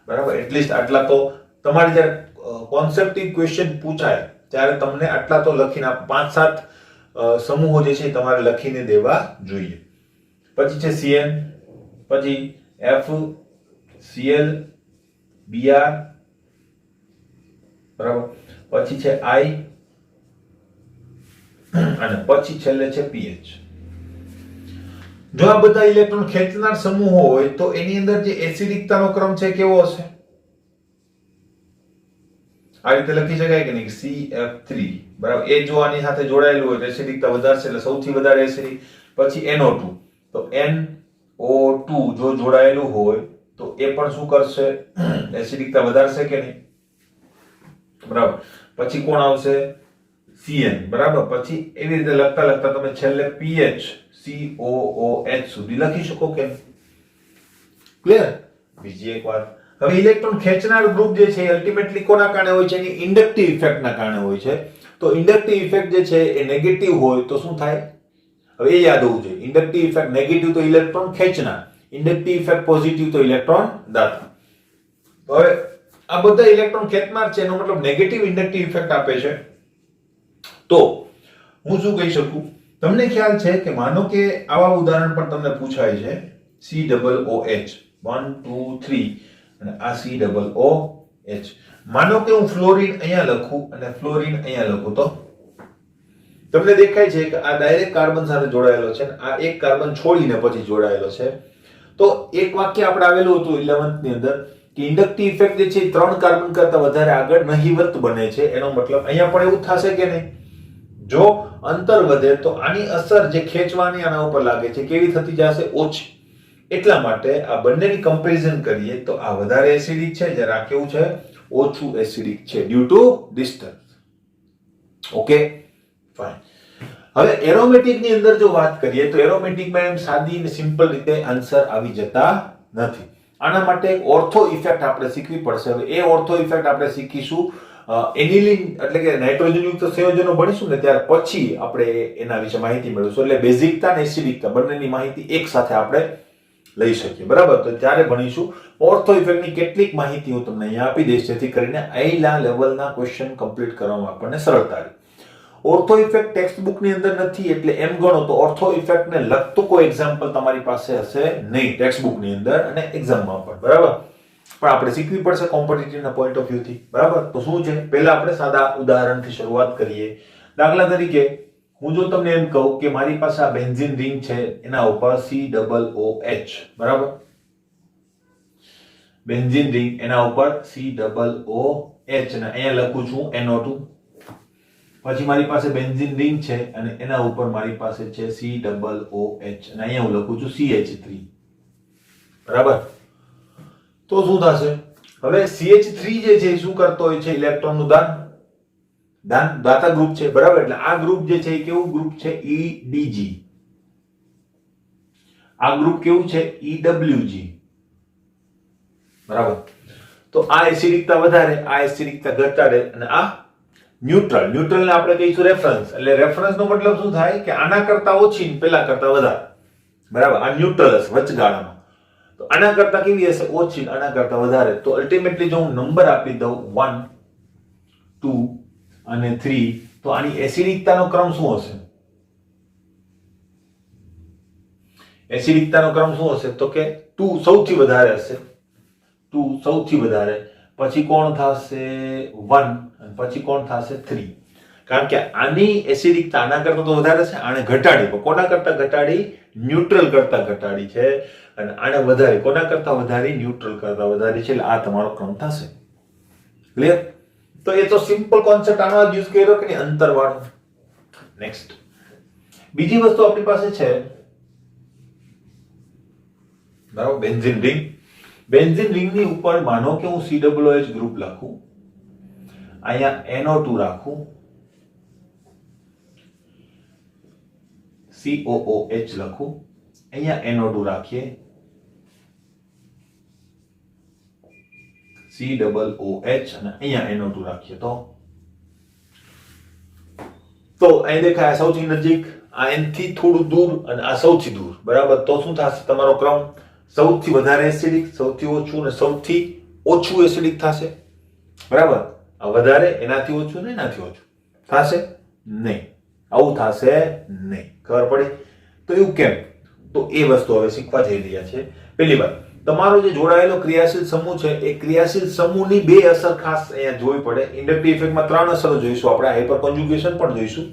A: બરાબર. એટલીસ્ટ આટલા તો તમારે જ્યારે કોન્સેપ્ટિવ ક્વેશ્ચન પૂછાય ત્યારે તમને આટલા તો લખીને 5-7 સમૂહો જે છે તમારે લખીને દેવા જોઈએ. પછી છે CN, પછી F, Cl, Br. બરાબર. પછી છે I અને પછી છેલ્લે છે pH. જો આ બધા ઇલેક્ટ્રોન ખેંચનાર સમૂહો હોય તો એની અંદર જે એસિડિકતાનો ક્રમ છે કેવો હશે? આ રીતે લખી શકાય કે નહીં? CF3. બરાબર. એ જો આની સાથે જોડાયેલું હોય તો એસિડિકતા વધારશે, એટલે સૌથી વધારે એસિડિક. પછી NO2. તો NO2 જો જોડાયેલું હોય તો એ પણ શું કરશે? એસિડિકતા વધારશે કે નહીં? બરાબર. પછી કોણ આવશે? CN. બરાબર. પછી એવી રીતે લખતા લખતા તમે છેલ્લે pH COOH સુધી લખી શકો કે? ક્લિયર? બીજી એક વાત, હવે ઇલેક્ટ્રોન ખેંચનાર ગ્રુપ જે છે અલ્ટિમેટલી કોના કારણે હોય છે? એની ઇન્ડક્ટિવ ઇફેક્ટના કારણે હોય છે. તો ઇન્ડક્ટિવ ઇફેક્ટ જે છે એ નેગેટિવ હોય તો શું થાય? હવે એ યાદ હોવું જોઈએ. ઇન્ડક્ટિવ ઇફેક્ટ નેગેટિવ તો ઇલેક્ટ્રોન ખેંચનાર, ઇન્ડક્ટિવ ઇફેક્ટ પોઝિટિવ તો ઇલેક્ટ્રોન દાતા. તો હવે આ બધા ઇલેક્ટ્રોન ખેંચનાર છે, એનો મતલબ નેગેટિવ ઇન્ડક્ટિવ ઇફેક્ટ આપે છે. તો હું શું કહી શકું? તમને ખ્યાલ છે કે માનો કે આવા ઉદાહરણ પણ તમને પૂછાય છે. COOH 1 2 3 અને આ COOH. માનો કે હું ફ્લોરિન અહીંયા લખું અને ફ્લોરિન અહીંયા લખું તો તમને દેખાય છે કે આ ડાયરેક્ટ કાર્બન સાથે જોડાયેલો છે, આ એક કાર્બન છોડીને પછી જોડાયેલો છે. તો એક વાક્ય આપણે આવેલું હતું 11th ની અંદર કે ઇન્ડક્ટિવ ઇફેક્ટ જે છે 3 કાર્બન કરતા વધારે આગળ નહિવત બને છે. એનો મતલબ અહીંયા પણ એવું થશે કે નહીં? જો અંતર વધે તો આની અસર જે ખેંચવાની આના ઉપર લાગે છે કેવી થતી જશે? ઓછી. એટલા માટે આ બંનેની કમ્પેરિઝન કરીએ તો આ વધારે એસિડિક છે, જ્યારે આ કેવું છે? ઓછું એસિડિક છે, due to distance. Okay, fine. હવે એરોમેટિક ની અંદર જો વાત કરીએ તો એરોમેટિકમાં એમ સાદી અને સિમ્પલ રીતે આન્સર આવી જતા નથી. આના માટે એક ઓર્થો ઇફેક્ટ આપણે શીખવી પડશે. હવે એ ઓર્થો ઇફેક્ટ આપણે શીખીશું એનિલિન એટલે કે નાઇટ્રોજન યુક્ત સંયોજનો ભણીશું ને ત્યાર પછી આપણે એના વિશે માહિતી મેળવીશું. એટલે બેઝિકતા અને એસિડિકતા બંનેની માહિતી એક સાથે આપણે લઈ શકીએ. બરાબર, તો ત્યારે ભણીશું. ઓર્થો ઇફેક્ટની કેટલીક માહિતી હું તમને અહીંયા આપી દઈશ, જેથી કરીને આઈલા લેવલના ક્વેશ્ચન કમ્પ્લીટ કરવામાં આપણને સરળતા રહે. ઓર્થો ઇફેક્ટ ટેક્સ્ટ બુક ની અંદર નથી, એટલે એમ ગણો તો ઓર્થો ઇફેક્ટ ને લગતું કોઈ એક્ઝામ્પલ તમારી પાસે હશે નહીં ટેક્સ્ટ બુક ની અંદર અને એક્ઝામમાં પણ. બરાબર, પણ આપણે શીખવી પડશે કોમ્પિટિટિવના પોઈન્ટ ઓફ વ્યૂ થી. બરાબર, તો શું છે? પહેલા આપણે સાદા ઉદાહરણથી શરૂઆત કરીએ. દાખલા તરીકે હું જો તમને એમ કહું કે મારી પાસે આ બેન્ઝીન રિંગ છે, એના ઉપર COOH. બરાબર, બેન્ઝીન રિંગ એના ઉપર COOH અને અહીંયા લખું છું NO2. પછી મારી પાસે બેન્ઝીન રિંગ છે અને એના ઉપર મારી પાસે છે COOH અને અહીંયા હું લખું છું CH3. બરાબર, તો શું થશે? હવે CH3 જે છે શું કરતો હોય છે? ઇલેક્ટ્રોનનું દાતા ગ્રુપ છે. બરાબર, એટલે આ ગ્રુપ જે છે એ કેવું ગ્રુપ છે? EDG. આ ગ્રુપ કેવું છે? EWG. બરાબર, તો આ એસિડિકતા વધારે, આ એસિડિકતા ઘટાડે અને આ ન્યુટ્રલ. ન્યુટ્રલ ને આપણે કહીશું રેફરન્સ. એટલે રેફરન્સ નો મતલબ શું થાય કે આના કરતા ઓછી ને પેલા કરતા વધારે. બરાબર, આ ન્યુટ્રલ હશે વચગાળામાં. તો આના કરતા કેવી હશે? ઓછી, આના કરતા વધારે. તો અલ્ટિમેટલી જો હું નંબર આપી દઉં 1 2 અને 3, તો આની એસિડિકતાનો ક્રમ શું હશે? એસિડિકતાનો ક્રમ શું હશે? તો કે 2 સૌથી વધારે હશે. 2 સૌથી વધારે, પછી કોણ થશે? 1 અને પછી કોણ થશે? 3. કારણ કે આની એસિડિકતા આના કરતા તો વધારે છે, આને ઘટાડી. પણ કોના કરતા ઘટાડી? ન્યુટ્રલ કરતા ઘટાડી છે. અને આને વધારી. કોના કરતા વધારી? ન્યુટ્રલ કરતા વધારી છે. એટલે આ તમારો ક્રમ થશે. ક્લિયર? તો એ તો સિમ્પલ કોન્સેપ્ટ આનો યુઝ કર્યો કે નહીં, અંતર વાળો. નેક્સ્ટ બીજી વસ્તુ આપણી પાસે છે, બરાબર, બેન્ઝીન રિંગ. બેન્ઝીન રિંગ ની ઉપર માનો કે હું COOH ગ્રુપ લખું, અહીંયા NO2 રાખું, COOH લખું, અહીંયા NO2 રાખીએ, COOH અને અહીંયા NO2 રાખીએ, તો અહીં દેખાય સૌથી નજીક, આ એનથી થોડું દૂર અને આ સૌથી દૂર. બરાબર, તો શું થશે? તમારો ક્રમ સૌથી વધારે એસિડિક, સૌથી ઓછું અને સૌથી ઓછું એસિડિક થશે. બરાબર, આ વધારે, એનાથી ઓછું ને એનાથી ઓછું થશે નહીં. આવું થશે નહીં. ખબર પડી? તો એવું કેમ? તો એ વસ્તુ હવે શીખવા જઈ રહ્યા છે. પહેલી વાત, તમારો જે જોડાયેલો ક્રિયાશીલ સમૂહ છે એ ક્રિયાશીલ સમૂહની બે અસર ખાસ અહીંયા જોવી પડે. ઇન્ડક્ટિવ ઇફેક્ટમાં 3 અસરો જોઈશું આપણે, હાઇપર કોન્જ્યુગેશન પણ જોઈશું,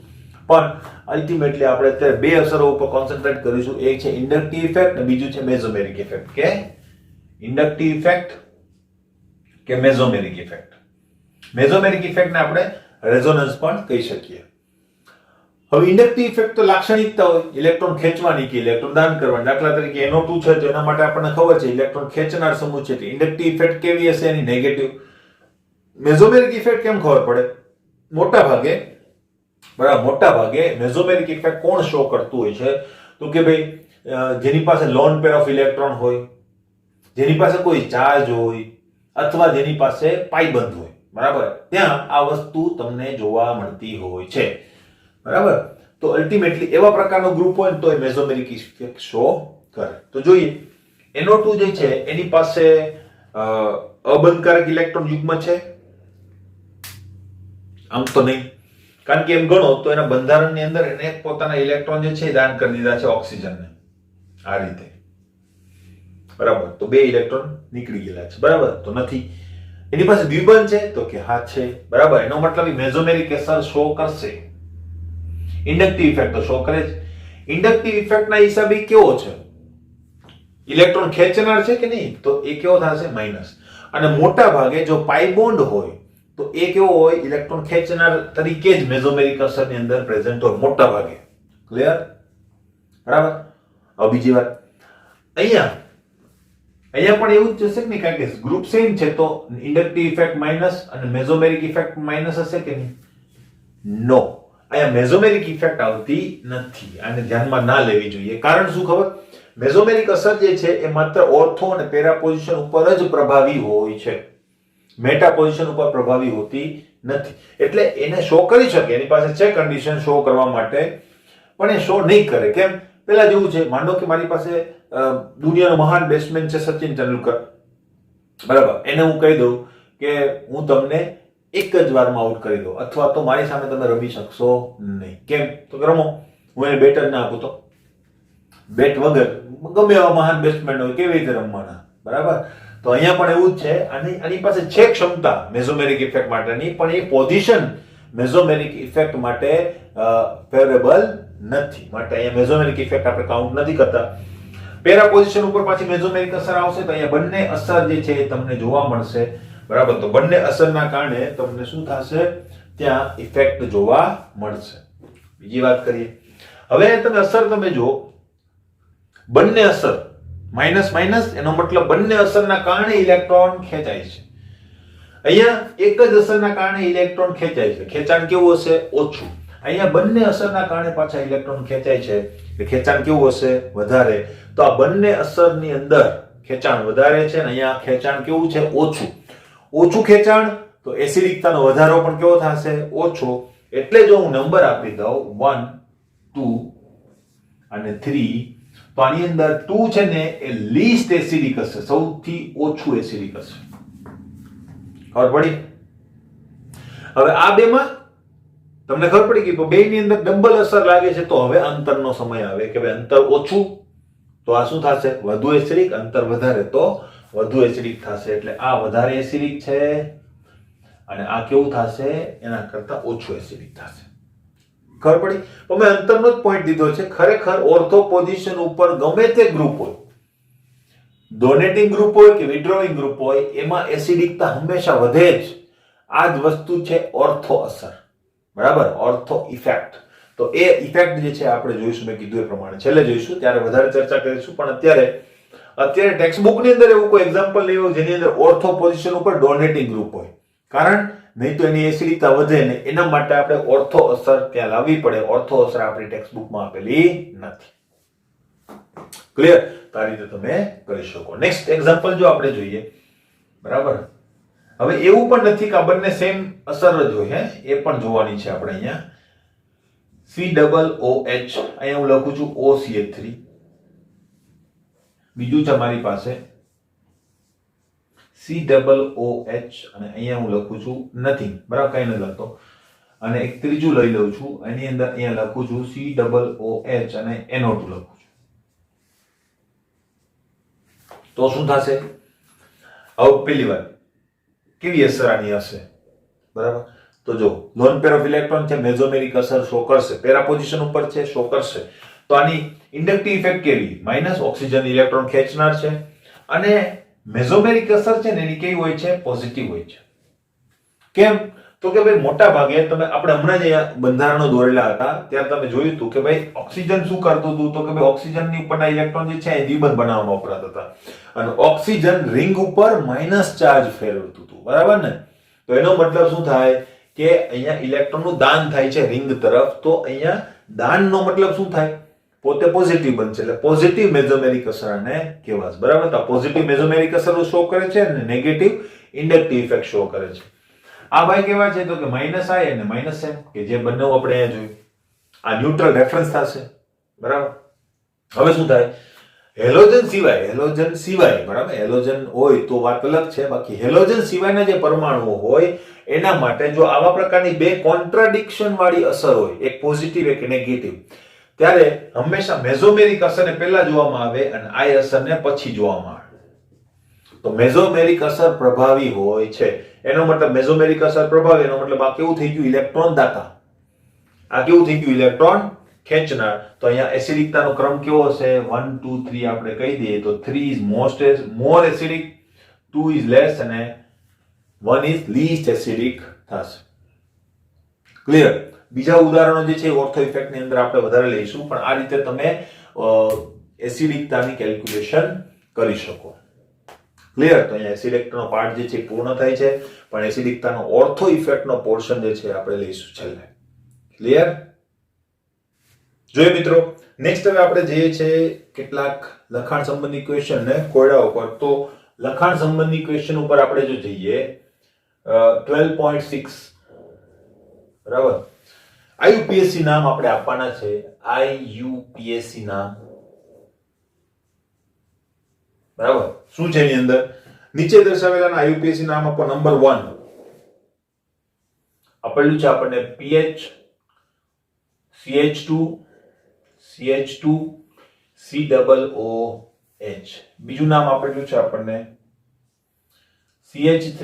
A: પણ અલ્ટિમેટલી આપણે અત્યારે બે અસરો ઉપર કોન્સન્ટ્રેટ કરીશું. એક છે ઇન્ડક્ટિવ ઇફેક્ટ અને બીજું છે મેસોમેરિક ઇફેક્ટ. કે ઇન્ડક્ટિવ ઇફેક્ટ કે મેસોમેરિક ઇફેક્ટ. મેસોમેરિક ઇફેક્ટને આપણે રેઝોનન્સ પણ કહી શકીએ. હવે ઇન્ડક્ટિવ ઇફેક્ટ તો લાક્ષણિકતા હોય ઇલેક્ટ્રોન ખેંચવાની કે ઇલેક્ટ્રોન દાન કરવાની. દાખલા તરીકે NO2 છે તો એના માટે આપણને ખબર છે ઇલેક્ટ્રોન ખેંચનાર સમૂહ છે. ઇન્ડક્ટિવ ઇફેક્ટ કેવી હશે? એની નેગેટિવ. મેસોમેરિક ઇફેક્ટ કેમ ખબર પડે? મોટા ભાગે, બરાબર, મોટા ભાગે મેસોમેરિક ઇફેક્ટ કોણ શો કરતું હોય છે? તો કે ભાઈ જેની પાસે લોન પેર ઓફ ઇલેક્ટ્રોન હોય, જેની પાસે કોઈ ચાર્જ હોય, અથવા જેની પાસે પાઈબંધ હોય. બરાબર, ત્યાં આ વસ્તુ તમને જોવા મળતી હોય છે. બરાબર, તો અલ્ટિમેટલી એવા પ્રકારનો ગ્રુપ હોય તો એ મેસોમેરિક ઇફેક્ટ શો કરે. તો જોઈએ, NO2 જે છે એની પાસે અબંધકારક ઇલેક્ટ્રોન યુગ્મ છે? આમ તો નહીં, કારણ કે એમ ગણો તો એના બંધારણની અંદર એને પોતાના ઇલેક્ટ્રોન જે છે દાન કરી દીધા છે ઓક્સિજનને. આ રીતે. બરાબર, તો 2 ઇલેક્ટ્રોન નીકળી ગયેલા છે. બરાબર, તો નથી. એની પાસે દ્વિબંધ છે? તો કે હા છે. બરાબર, એનો મતલબ મેસોમેરિક અસર શો કરશે. ઇન્ડક્ટિવ ઇફેક્ટ તો શો કરે જ. ઇન્ડક્ટિવ ઇફેક્ટના હિસાબે કેવો છે? ઇલેક્ટ્રોન ખેંચનાર છે કે નહીં? તો એ કેવો થશે? માઇનસ. અને મોટા ભાગે જો પાઈ બોન્ડ હોય તો એ કેવો હોય, ઇલેક્ટ્રોન ખેંચનાર તરીકે જ મેસોમેરિક અસરની અંદર પ્રેઝન્ટ હોય મોટા ભાગે. ક્લિયર? બરાબર. હવે બીજી વાત, અહીંયા પણ એવું જ હશે કે નહીં, કારણ કે ગ્રુપ સેમ છે તો ઇન્ડક્ટિવ ઇફેક્ટ માઇનસ અને મેસોમેરિક ઇફેક્ટ માઇનસ હશે કે નહીં? નો, અહીંયા મેસોમેરિક ઇફેક્ટ આવતી નથી. આને ધ્યાનમાં ના લેવી જોઈએ. કારણ શું ખબર? મેસોમેરિક અસર જે છે એ માત્ર ઓર્થો અને પેરા પોઝિશન ઉપર જ પ્રભાવી હોય છે, મેટા પોઝિશન ઉપર પ્રભાવી હોતી નથી. એટલે એને શો કરી શકે, એની પાસે છે કન્ડિશન શો કરવા માટે, પણ એ શો નહીં કરે. કેમ? પેલા જેવું છે, માનો કે મારી પાસે દુનિયાનો મહાન બેટ્સમેન છે સચિન તેંડુલકર, બરાબર, એને હું કહી દઉં કે હું તમને એક જ વારમાં આઉટ કરી દઉં, અથવા તો મારી સામે તમે રમી શકશો નહીં. કેમ? તો રમો. હું એને બેટ જ ના આપું તો બેટ વગર ગમે એવા મહાન બેટ્સમેન હોય કેવી રીતે રમવાના? બરાબર. તો અહીંયા પણ એવું જ છે. આની પાસે છે ક્ષમતા મેસોમેરિક ઇફેક્ટ માટેની, પણ એ પોઝિશન મેસોમેરિક ઇફેક્ટ માટે ફેવરેબલ નથી. માટે અહીંયા મેસોમેરિક ઇફેક્ટ આપણે કાઉન્ટ નથી કરતા. પેરા પોઝિશન ઉપર પાછી મેસોમેરિક અસર આવશે તો અહીંયા બંને અસર જે છે એ તમને જોવા મળશે. બરાબર. તો બંને અસરના કારણે તમને શું થશે? ત્યાં ઇફેક્ટ જોવા મળશે. બીજી વાત કરીએ. હવે તમે અસર તમે જો, બંને અસર માઇનસ માઇનસ, એનો મતલબ બંને અસરના કારણે ઇલેક્ટ્રોન ખેંચાય છે. અહીંયા એક જ અસરના કારણે ઇલેક્ટ્રોન ખેંચાય છે, ખેંચાણ કેવું હશે? ઓછું. અહીંયા બંને અસરના કારણે પાછા ઇલેક્ટ્રોન ખેંચાય છે, એટલે ખેંચાણ કેવું હશે? વધારે. તો આ બંને અસરની અંદર ખેંચાણ વધારે છે અને અહીંયા ખેંચાણ કેવું છે? ઓછું. ઓછું ખેંચાણ તો એસિડિકતાનો વધારો પણ કેવો થશે? ઓછો. એટલે જો હું નંબર આપી દઉં 1 2 અને 3, તો આની અંદર 2 છે ને એ લીસ્ટ એસિડિક હશે, સૌથી ઓછું એસિડિક હશે. ખબર પડી? હવે આ બેમાં તમને ખબર પડી કે બેની અંદર ડબલ અસર લાગે છે, તો હવે અંતરનો સમય આવે કે ભાઈ અંતર ઓછું તો આ શું થશે? વધુ એસિડિક. અંતર વધારે તો વધુ એસિડિક થશે. એટલે આ વધારે એસિડિક છે અને આ કેવું થશે? એના કરતા ઓછું એસિડિક થશે. ખબર પડી? તો મેં અંતરનો જ પોઈન્ટ દીધો છે. ખરેખર ઓર્થો પોઝિશન ઉપર ગમે તે ગ્રુપ હોય, ડોનેટિંગ ગ્રુપ હોય કે વિડ્રોઈંગ ગ્રુપ હોય, એમાં એસિડિકતા હંમેશા વધે જ. આ જ વસ્તુ છે ઓર્થો અસર. બરાબર? Ortho effect. તો એ ઇફેક્ટ જે છે આપણે જોઈશું, મેં કીધું એ પ્રમાણે છેલ્લે જોઈશું, ત્યારે વધારે ચર્ચા કરીશું. પણ અત્યારે ટેક્સ્ટ બુક ની અંદર એવું કોઈ એક્ઝામ્પલ નહીં હોય જેની અંદર ઓર્થો પોઝિશન ઉપર ડોનેટિંગ ગ્રુપ હોય. કારણ નહીં તો એની એસિડિકતા વધે ને, એના માટે આપણે ઓર્થો અસર ત્યાં લાવવી પડે. ઓર્થો અસર આપણી ટેક્સ્ટ બુકમાં આપેલી નથી. ક્લિયર? તો આ રીતે તમે કરી શકો. નેક્સ્ટ એક્ઝામ્પલ જો આપણે જોઈએ. બરાબર. હવે એવું પણ નથી કે આ બંને સેમ અસર જ હોય, એ પણ જોવાની છે આપણે. અહીંયા COOH, અહીંયા હું લખું છું OCH3. બીજું છે મારી પાસે COOH અને અહીંયા હું લખું છું નથિંગ. બરાબર? કઈ નથી લખતો. અને એક ત્રીજું લઈ લઉં છું, એની અંદર અહીંયા લખું છું COOH અને NO2 લખું છું. તો શું થશે? હવે પેલી વાત, કેવી અસર આની હશે? બરાબર. તો જો લોન પેર ઓફ ઇલેક્ટ્રોન છે, મેસોમેરિક અસર શો કરશે, પેરા પોઝિશન ઉપર છે, શો કરશે. તો આની ઇન્ડક્ટિવ ઇફેક્ટ કેવી? માઇનસ, ઓક્સિજન ઇલેક્ટ્રોન ખેંચનાર છે. અને મેસોમેરિક અસર છે ને એની કેવી હોય છે? પોઝિટિવ હોય છે. કેમ? તો કે ભાઈ મોટા ભાગે તમે આપણે હમણાં જ બંધારણો દોરેલા હતા ત્યારે તમે જોયું હતું કે ભાઈ ઓક્સિજન શું કરતું હતું? તો કે ભાઈ ઓક્સિજનની ઉપરના ઇલેક્ટ્રોન જે છે એ દ્વિબંધ બનાવવામાં વપરાતા હતા અને ઓક્સિજન રિંગ ઉપર માઇનસ ચાર્જ ફેરવતું હતું. બરાબર ને? તો એનો મતલબ શું થાય કે અહીંયા ઇલેક્ટ્રોનનું દાન થાય છે રિંગ તરફ. તો અહીંયા દાનનો મતલબ શું થાય? પોતે પોઝિટિવ બનશે, એટલે પોઝિટિવ મેસોમેરિક અસર આને કહેવાશે. બરાબર? તો પોઝિટિવ મેસોમેરિક અસર શો કરે છે અને નેગેટિવ ઇન્ડક્ટિવ ઇફેક્ટ શો કરે છે. આ ભાઈ કેવા છે? તો કે માઇનસ આઈ અને માઇનસ એમ, કે જે બંને આપણે અહીંયા જોયું. આ ન્યુટ્રલ રેફરન્સ થશે. બરાબર? હવે શું થાય? હેલોજન સિવાય, બરાબર, હેલોજન હોય તો વાત અલગ છે. બાકી હેલોજન સિવાયના જે પરમાણુઓ હોય એના માટે જો આવા પ્રકારની બે કોન્ટ્રાડિક્શન વાળી અસર હોય, એક પોઝિટિવ એક નેગેટિવ, ત્યારે હંમેશા મેસોમેરિક અસરને પહેલા જોવામાં આવે અને આ અસરને પછી જોવામાં આવે. તો મેસોમેરિક અસર પ્રભાવી હોય છે. એનો મતલબ મેસોમેરિક અસર પ્રભાવી, એનો મતલબ આ કેવું થઈ ગયું? ઇલેક્ટ્રોન દાતા. આ કેવું થઈ ગયું? ઇલેક્ટ્રોન ખેંચનાર. તો અહીંયા એસિડિકતાનો ક્રમ કેવો હશે? 1 2 3 આપણે કહી દઈએ તો 3 is more acidic, 2 is less અને વન ઇઝ લીસ્ટ એસિડિક થશે. ક્લિયર? બીજા ઉદાહરણો જે છે ઓર્થો ઇફેક્ટની અંદર આપણે વધારે લઈશું, પણ આ રીતે તમે એસિડિકતાની કેલ્ક્યુલેશન કરી શકો. ક્લિયર? તો અહીંયા એસિડિકતાનો પાર્ટ જે છે પૂર્ણ થાય છે, પણ એસિડિકતાનો ઓર્થો ઇફેક્ટનો પોર્શન જે છે આપણે લઈશું છેલ્લે. ક્લિયર? જોઈએ મિત્રો, નેક્સ્ટ હવે આપણે જઈએ છે કેટલાક લખાણ સંબંધી ક્વેશ્ચન ને કોયડા ઉપર. તો લખાણ સંબંધી ક્વેશ્ચન ઉપર આપણે જો જઈએ 12.6 બરાબર. આઈયુપીએસસી નામ આપણે આપવાના છે. આઈયુપીએસસી નામ બરાબર. શું છે એની અંદર? નીચે દર્શાવેલા આઈયુપીએસસી નામ આપો. નંબર 1 આપેલું છે આપણને પીએચ, CH2, CH2, COOH. બીજું નામ આપેલું છે આપણને CH3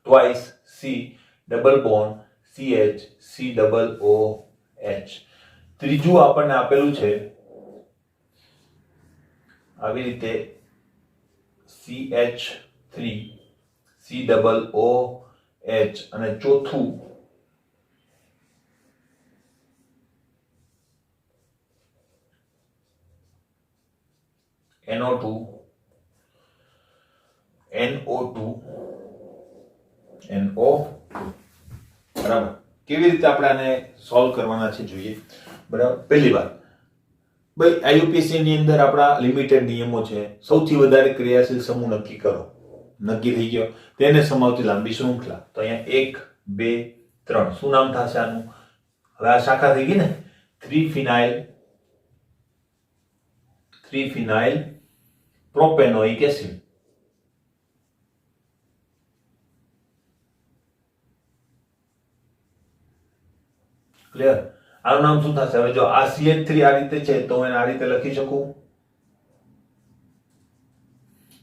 A: twice C double bond CH COOH. ત્રીજું આપણને આપેલું છે આવી રીતે CH3 COOH અને ચોથું NO2 બરાબર. કેવી રીતે આપણે આને સોલ્વ કરવાના છે જોઈએ. બરાબર. પહેલી વાત ભાઈ, આઈયુપીએસસી ની અંદર આપણા લિમિટેડ નિયમો છે. સૌથી વધારે ક્રિયાશીલ સમૂહ નક્કી કરો. નક્કી થઈ ગયો. તેને સમાવતી લાંબી શૃંખલા. તો અહીંયા 1 2 3 શું નામ થશે આનું? હવે આ શાખા થઈ ગઈ ને, 3 ફિનાઇલ પ્રોપેનોઇક એસિડ. ક્લિયર? આનું નામ શું થશે? હવે જો આ CH3 આ રીતે છે તો એને આ રીતે લખી શકું.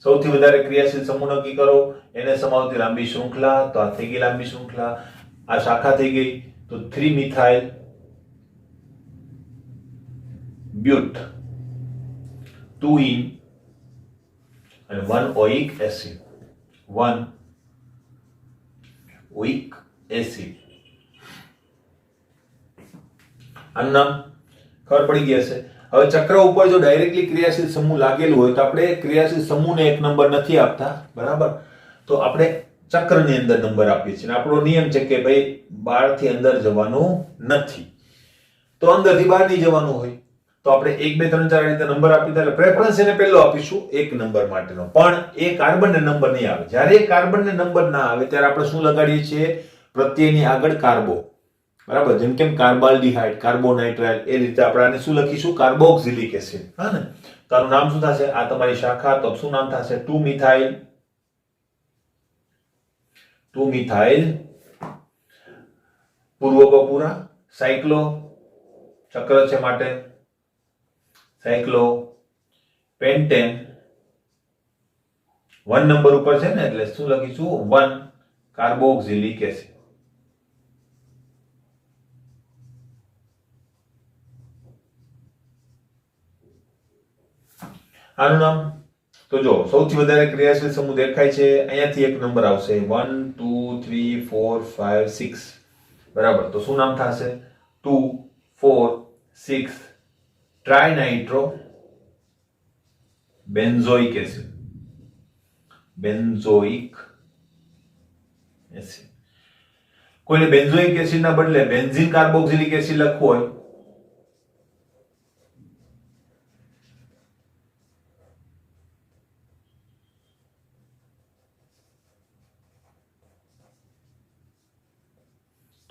A: સૌથી વધારે ક્રિયાશીલ સમૂહ નક્કી કરો, એને સમાવતી લાંબી શૃંખલા. તો આ થઈ ગઈ લાંબી શૃંખલા. આ શાખા થઈ ગઈ. તો 3 મિથાઇલ બ્યુટ 2 ઇન અને 1 ઓઇક એસિડ. 1 ઓઇક એસિડ. આનું નામ ખબર પડી ગઈ હશે. હવે ચક્ર ઉપર જો ડાયરેક્ટલી ક્રિયાશીલ સમૂહ લાગેલું હોય તો આપણે ક્રિયાશીલ સમૂહને એક નંબર નથી આપતા. બરાબર. તો આપણે ચક્રની અંદર નંબર આપીએ છીએ. આપણો નિયમ છે કે ભાઈ બહારથી અંદર જવાનું નથી, તો અંદરથી બહાર નહીં જવાનું હોય. તો આપણે 1 2 3 4 રીતે નંબર આપી દે. એટલે પ્રેફરન્સ એને પહેલો આપીશું એક નંબર માટેનો. પણ એ કાર્બનને નંબર નહીં આવે. જ્યારે કાર્બનને નંબર ના આવે ત્યારે આપણે શું લગાડીએ છીએ? પ્રત્યયની આગળ કાર્બો. બરાબર. જેમ કેમ કાર્બાલ્ડિહાઇડ, કાર્બોનાઇટ્રાઇલ, એ રીતે આપણે આને શું લખીશું? Carboxylic acid. હા ને? તો આનું નામ શું થશે? આ તમારી શાખા. તો શું નામ થશે? 2 મિથાઇલ પૂર્વ પૂરા સાયક્લો ચક્ર છે માટે સાયક્લો પેન્ટેન 1 નંબર ઉપર છે ને, એટલે શું લખીશું? 1 કાર્બોક્સિલિક એસિડ. આનું નામ તો જો સૌથી વધારે ક્રિયાશીલ સમૂહ દેખાય છે અહીંયાથી એક નંબર આવશે 1 2 3 4 5 6. બરાબર. તો શું નામ થશે? 2 4 6 ટ્રાઇનાઇટ્રો બેન્ઝોઇક એસિડ. Benzoic acid. કોઈને બેન્ઝોઇક એસિડના બદલે બેન્ઝીન કાર્બોક્સિલિક એસિડ લખવું હોય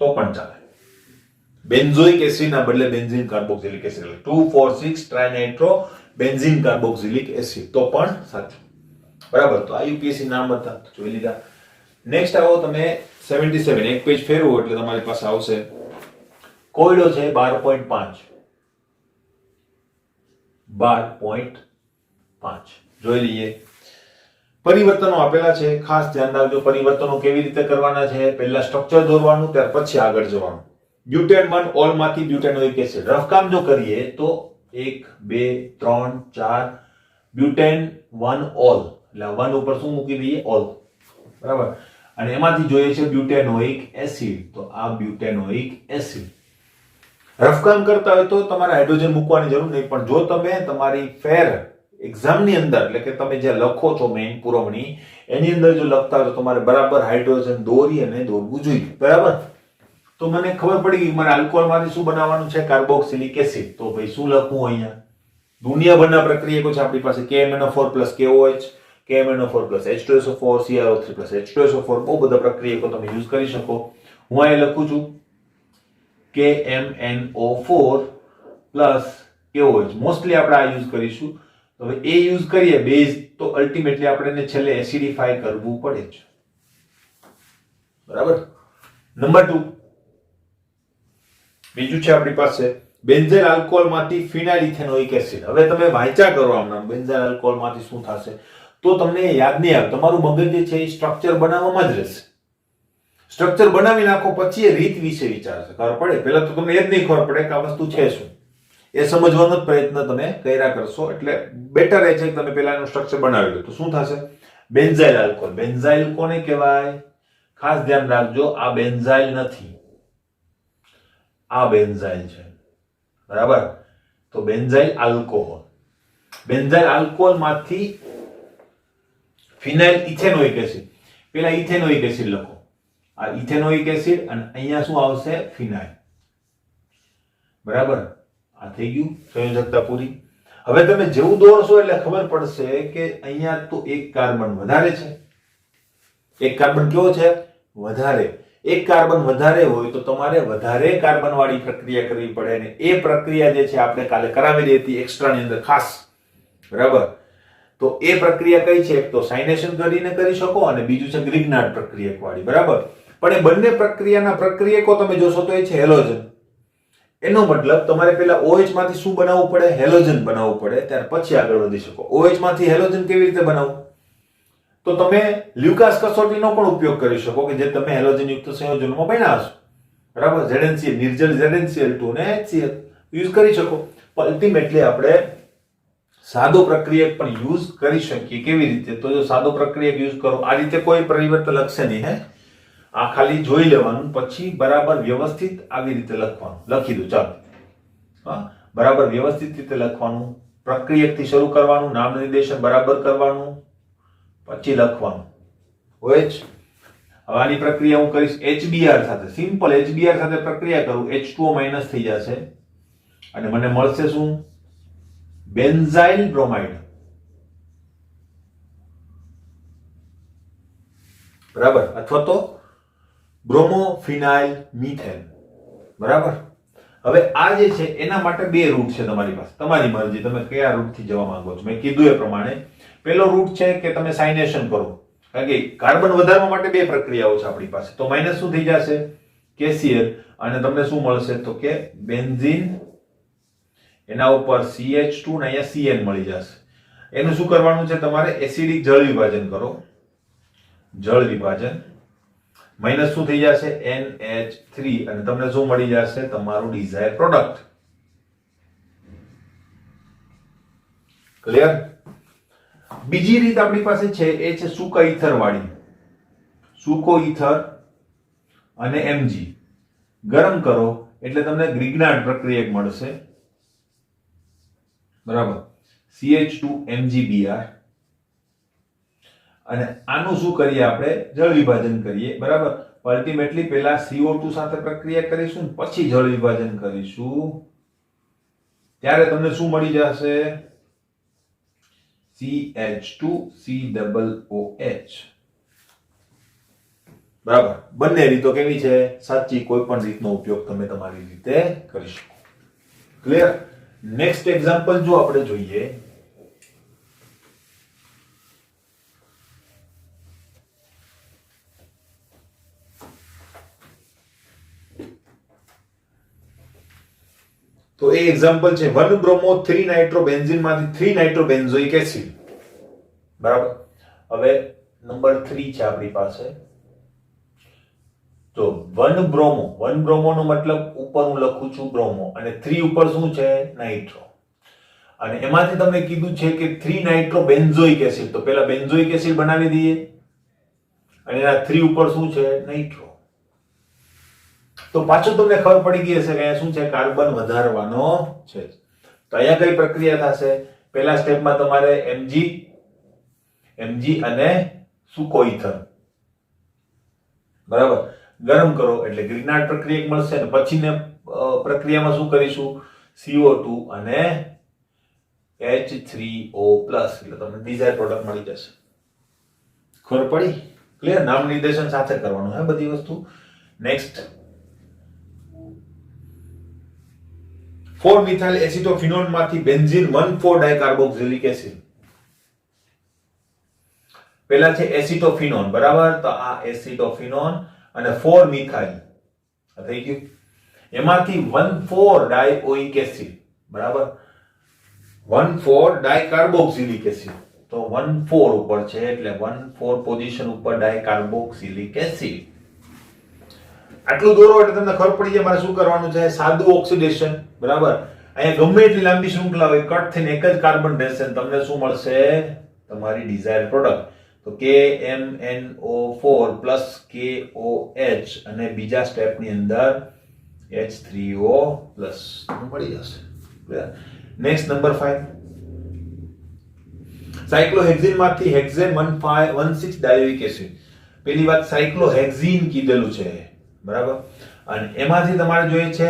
A: તો પણ ચાલે. બેન્ઝોઇક એસિડના બદલે benzene carboxylic acid. 2 4 6 trinitro benzene carboxylic acid તો પણ સાચું. બરાબર. તો આઈયુપીએસસી નામ હતા, જોઈ લીધા. નેક્સ્ટ આવો તમે 77. એક પેજ ફેરવો એટલે તમારી પાસે આવશે કોયડો છે 12.5. 12.5 જોઈ લઈએ. પરિવર્તનો આપેલા છે. ખાસ ધ્યાન રાખજો પરિવર્તનો કેવી રીતે કરવાના છે. પહેલા સ્ટ્રક્ચર દોરવાનું, ત્યાર પછી આગળ જવાનું. બ્યુટેન 1 ઓલ માંથી બ્યુટેનોઇક એસિડ. રફ કામ જો કરીએ તો 1 2 3 4 બ્યુટેન 1 ઓલ, એટલે 1 ઉપર શું મૂકી દઈએ? ઓલ. બરાબર, અને એમાંથી જોઈએ છે બ્યુટેનોઇક એસિડ, તો આ બ્યુટેનોઇક એસિડ. રફકામ કરતા હોય તો તમારે હાઇડ્રોજન મૂકવાની જરૂર નહીં, પણ જો તમે તમારી ફેર એક્ઝામની અંદર એટલે કે તમે જે લખો છો મેઇન પુરવણી એની અંદર જો લખતા હોય તો તમારે બરાબર હાઇડ્રોજન દોરી અને દોરવું જોઈએ. બરાબર, તો મને ખબર પડી ગઈ મારે આલ્કોહોલમાંથી શું બનાવવાનું છે, કાર્બોક્સિલિક એસિડ. તો ભાઈ શું લખવું અહીંયા? દુનિયાભરના પ્રક્રિયકો છે આપણી પાસે, KMnO4 KOH, KMnO4 H2SO4, CrO3 H2SO4, બહુ બધા પ્રક્રિયકો તમે યુઝ કરી શકો. હું અહીંયા લખું છું KMnO4 KOH. મોસ્ટલી આપણે આ યુઝ કરીશું. તો હવે એ યુઝ કરીએ બેઝ, તો અલ્ટિમેટલી આપણે એને છેલ્લે એસિડિફાય કરવું પડે છે. બરાબર. નંબર 2 બીજું છે આપણી પાસે બેન્ઝાઇલ આલ્કોહોલમાંથી ફિનાઇલ ઇથેનોઇક એસિડ. હવે તમે વાંચા કરો આમનામ બેન્ઝાઇલ આલ્કોહોલમાંથી શું થશે, તો તમને યાદ નહીં આવે. તમારું મગજ જે છે એ સ્ટ્રક્ચર બનાવવામાં જ રહેશે. સ્ટ્રક્ચર બનાવી નાખો પછી એ રીત વિશે વિચારશે. ખબર પડે? પહેલા તો તમને એ જ નહીં ખબર પડે કે આ વસ્તુ છે શું, એ સમજવાનો પ્રયત્ન તમે કર્યા કરશો. એટલે બેટર એ છે કે તમે પહેલા એનું સ્ટ્રક્ચર બનાવી લો. તો શું થશે? Benzyl alcohol. બેન્ઝાઇલ કોને કહેવાય? ખાસ ધ્યાન રાખજો, આ બેન્ઝાઇલ નથી, આ બેન્ઝાઇલ છે. બરાબર, તો બેન્ઝાઇલ આલ્કોહોલ. બેન્ઝાઇલ આલ્કોહોલમાંથી ફિનાઇલ ઇથેનોઇક એસિડ. પેલા ઇથેનોઇક એસિડ લખો, આ ઇથેનોઇક એસિડ, અને અહીંયા શું આવશે? ફિનાઇલ. બરાબર, આ થઈ ગયું, સંયોજકતા પૂરી. હવે તમે જેવું દોરશો એટલે ખબર પડશે કે અહીંયા તો એક કાર્બન વધારે છે. એક કાર્બન કેવો છે? વધારે. એક કાર્બન વધારે હોય તો તમારે વધારે કાર્બન વાળી પ્રક્રિયા કરવી પડે, અને એ પ્રક્રિયા જે છે આપણે કાલે કરાવેલી હતી એક્સ્ટ્રાની અંદર ખાસ. બરાબર, તો એ પ્રક્રિયા કઈ છે? એક તો સાઇનેશન કરીને કરી શકો, અને બીજું છે ગ્રિગ્નાર્ડ પ્રક્રિયક વાળી. બરાબર, પણ એ બંને પ્રક્રિયાના પ્રક્રિયકો તમે જોશો તો એ છે હેલોજન. એનો મતલબ તમારે પેલા OH માંથી શું બનાવવું પડે? હેલોજન બનાવવું પડે, ત્યાર પછી આગળ વધી શકો. OH માંથી હેલોજન કેવી રીતે બનાવવું? તો તમે લ્યુકાસ કસોટીનો પણ ઉપયોગ કરી શકો કે જે તમે હેલોજન યુક્ત સંયોજનોમાં ભણ્યા હશો. બરાબર, ZnCl નિર્જલ ZnCl2 ને HCl યુઝ કરી શકો. અલ્ટિમેટલી આપણે સાદો પ્રક્રિયક પણ યુઝ કરી શકીએ. કેવી રીતે? તો જો સાદો પ્રક્રિયક યુઝ કરો, આ રીતે કોઈ પરિવર્તન લખશે નહીં. આ ખાલી જોઈ લેવાનું, પછી બરાબર વ્યવસ્થિત આવી રીતે લખવાનું. લખી દો, ચાલો. હા, બરાબર વ્યવસ્થિત રીતે લખવાનું, પ્રક્રિયકથી શરૂ કરવાનું, નામ નિર્દેશન બરાબર કરવાનું, પછી લખવાનું OH. હવે આની પ્રક્રિયા હું કરીશ HBr સાથે, સિમ્પલ HBr સાથે પ્રક્રિયા કરું, H2O- થઈ જશે, અને મને મળશે શું? Benzyl bromide. બરાબર, અથવા તો બ્રોમોફિનાઇલ મિથેન. બરાબર, હવે આ જે છે એના માટે બે રૂટ છે તમારી પાસે, તમારી મરજી તમે કયા રૂટથી જવા માંગો છો. મેં કીધું એ પ્રમાણે પહેલો રૂટ છે કે તમે સાઇનેશન કરો, કારણ કે કાર્બન વધારવા માટે બે પ્રક્રિયાઓ છે આપણી પાસે. તો માઇનસ શું થઈ જશે? KCl, અને તમને શું મળશે? તો કે બેન્ઝીન, એના ઉપર CH2 ને અહીંયા CN મળી જશે. એનું શું કરવાનું છે? તમારે એસિડિક જળ વિભાજન કરો, જળ વિભાજન. માઇનસ શું થઈ જશે? NH3, અને તમને શું મળી જશે? તમારું ડિઝાયર પ્રોડક્ટ. ક્લિયર? બીજી રીત આપણી પાસે છે એ છે સૂકા ઈથર વાળી. સૂકો ઈથર અને Mg ગરમ કરો એટલે તમને ગ્રિગ્નાર્ડ પ્રક્રિયક મળશે. બરાબર, CH2MgBr. અને આનું શું કરીએ આપણે? જળ વિભાજન કરીએ. બરાબર, અલ્ટિમેટલી પહેલા CO2 સાથે પ્રક્રિયા કરીશું, પછી જળ વિભાજન કરીશું, ત્યારે તમને શું મળી જશે? CH2COOH. બરાબર, બંને રીતો કેવી છે? સાચી. કોઈ પણ રીતનો ઉપયોગ તમે તમારી રીતે કરી શકો. ક્લિયર? નેક્સ્ટ એક્ઝામ્પલ જો આપણે જોઈએ, તો એ એક્ઝામ્પલ છે 1 બ્રોમો 3 નાઇટ્રોબેન્ઝીન માંથી 3 નાઇટ્રોબેન્ઝોઇક એસિડ. બરાબર, હવે નંબર 3 છે આપણી પાસે. તો 1 બ્રોમો નો મતલબ ઉપર હું લખું છું બ્રોમો, અને 3 ઉપર શું છે? નાઇટ્રો. અને એમાંથી તમને કીધું છે કે 3 નાઇટ્રોબેન્ઝોઇક એસિડ. તો પહેલા બેન્ઝોઇક એસિડ બનાવી દઈએ, અને એના 3 ઉપર શું છે? નાઇટ્રો. તો પાછું તમને ખબર પડી ગઈ હશે કે અહીંયા શું છે? કાર્બન વધારવાનો છે. તો અહીંયા કઈ પ્રક્રિયા થશે? પહેલા સ્ટેપમાં તમારે Mg અને સૂકો ઇથર બરાબર ગરમ કરો એટલે ગ્રીનાર્ડ પ્રક્રિયા મળશે અને પછીને પ્રક્રિયામાં શું કરીશું? CO2 અને H3O+ એટલે તમને ડિઝાયર પ્રોડક્ટ મળી જશે. ખબર પડી? ક્લિયર? નામ નિર્દેશન સાથે કરવાનું હે બધી વસ્તુ. નેક્સ્ટ 4 મિથાઇલ એસિટોફિનોન માંથી બેન્ઝીન 1,4 ડાયકાર્બોક્સિલિક એસિડ. પહેલા છે એસિટોફિનોન બરાબર. તો આ એસિટોફિનોન અને 4 મિથાઇલ થઈ ગયું. એમાંથી 1,4 ડાયોઇક એસિડ બરાબર. 1,4 ડાયકાર્બોક્સિલિક એસિડ. તો 1,4 ઉપર છે એટલે 1,4 પોઝિશન ઉપર ડાયકાર્બોક્સિલિક એસિડ. આટલું દોરો એટલે તમને ખબર પડી જાય મારે શું કરવાનું છે? સાદું ઓક્સિડેશન બરાબર. અહીંયા ગમે એટલી લાંબી શૃંખલા હોય કટ થઈને એક જ કાર્બન રહેશે તમને શું મળશે? તમારી ડિઝાયર પ્રોડક્ટ. તો KMNO4 KOH અને બીજા સ્ટેપની અંદર H3O+ મળી જશે. નેક્સ્ટ નંબર 5 સાયક્લોહેક્ઝીન માંથી હેક્ઝેન 1,5,1,6 ડાયોઇક એસિડ. પેલી વાત સાયક્લોહેક્ઝીન કીધેલું છે બરાબર અને એમાંથી તમારે જોઈએ છે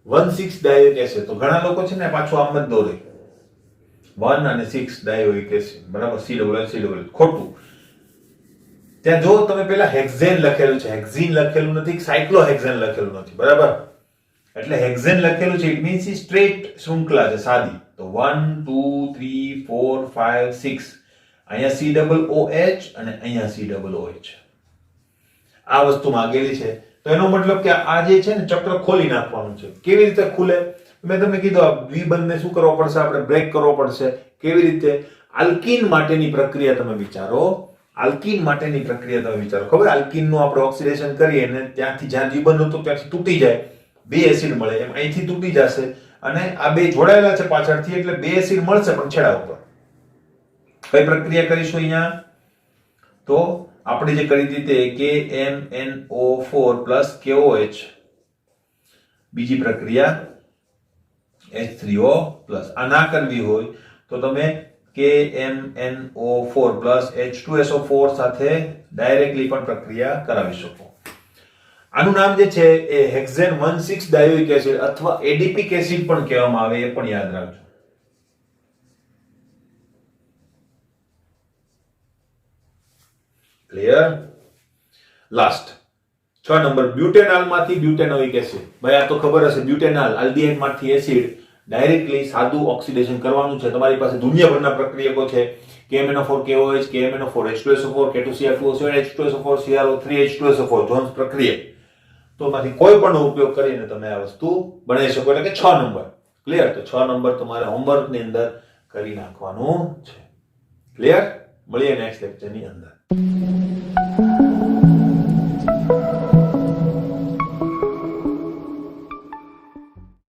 A: 1,6 ડાયોઇક એસિડ. તો ઘણા લોકો છે ને પાછું આમ જ દોરે 1 અને 6 ડાયોઇક એસિડ બરાબર. COOH ખોટું. ત્યાં જો તમે પેલા હેક્ઝેન લખેલું છે, હેક્ઝીન લખેલું નથી, સાયક્લોહેક્ઝેન લખેલું નથી બરાબર. એટલે હેક્ઝેન લખેલું છે ઇટ મીન્સ સ્ટ્રેટ શૃંખલા છે સાદી. તો 1 2 3 4 5 6 અહીંયા COOH અને અહીંયા COOH આ વસ્તુ માંગેલી છે. તો એનો મતલબ કે આ જે છે ને ચક્ર ખોલી નાખવાનું છે. કેવી રીતે ખુલે? મેં તમને કીધું આ દ્વિબંધને શું કરવો પડશે? આપણે બ્રેક કરવો પડશે. કેવી રીતે? આલ્કીન માટેની પ્રક્રિયા તમે વિચારો. આલ્કીન માટેની પ્રક્રિયા તમે વિચારો. ખબર આલ્કીનનું આપણે ઓક્સિડેશન કરીએ અને ત્યાંથી જ્યાં દ્વિબંધ હતો ત્યાંથી તૂટી જાય, બે એસિડ મળે. એમ અહીંથી તૂટી જશે અને આ બે જોડાયેલા છે પાછળથી એટલે બે એસિડ મળશે પણ છેડા ઉપર. કઈ પ્રક્રિયા કરીશું અહીંયા? તો આપણે જે કરી દીધી KMNO4 KOH. બીજી પ્રક્રિયા H3O+. આ ના કરવી હોય તો તમે KMNO4 H2SO4 સાથે ડાયરેક્ટલી પણ પ્રક્રિયા કરાવી શકો. આનું નામ જે છે એ હેક્ઝેન 1,6 ડાયોઇક એસિડ અથવા એડિપિક એસિડ પણ કહેવામાં આવે. એ પણ યાદ રાખજો. ક્લિયર? લાસ્ટ 6 નંબર બ્યુટેનાલ માંથી બ્યુટેનોઇક એસિડ. ભાઈ આ તો ખબર હશે બ્યુટેનાલ આલ્ડીહાઇડ માંથી એસિડ ડાયરેક્ટલી સાદું ઓક્સિડેશન કરવાનું છે. તમારી પાસે દુનિયાભરના પ્રક્રિયકો છે KMNO4 KOH, KMNO4 H2SO4, K2Cr2O7, H2SO4 CrO3 H2SO4 Jones પ્રક્રિયા. તો માંથી કોઈ પણ ઉપયોગ કરીને તમે આ વસ્તુ બનાવી શકો. એટલે કે 6 નંબર. ક્લિયર? તો 6 નંબર તમારે હોમવર્ક ની અંદર કરી નાખવાનું છે. ક્લિયર? મળીએ નેક્સ્ટ લેક્ચર ની અંદર.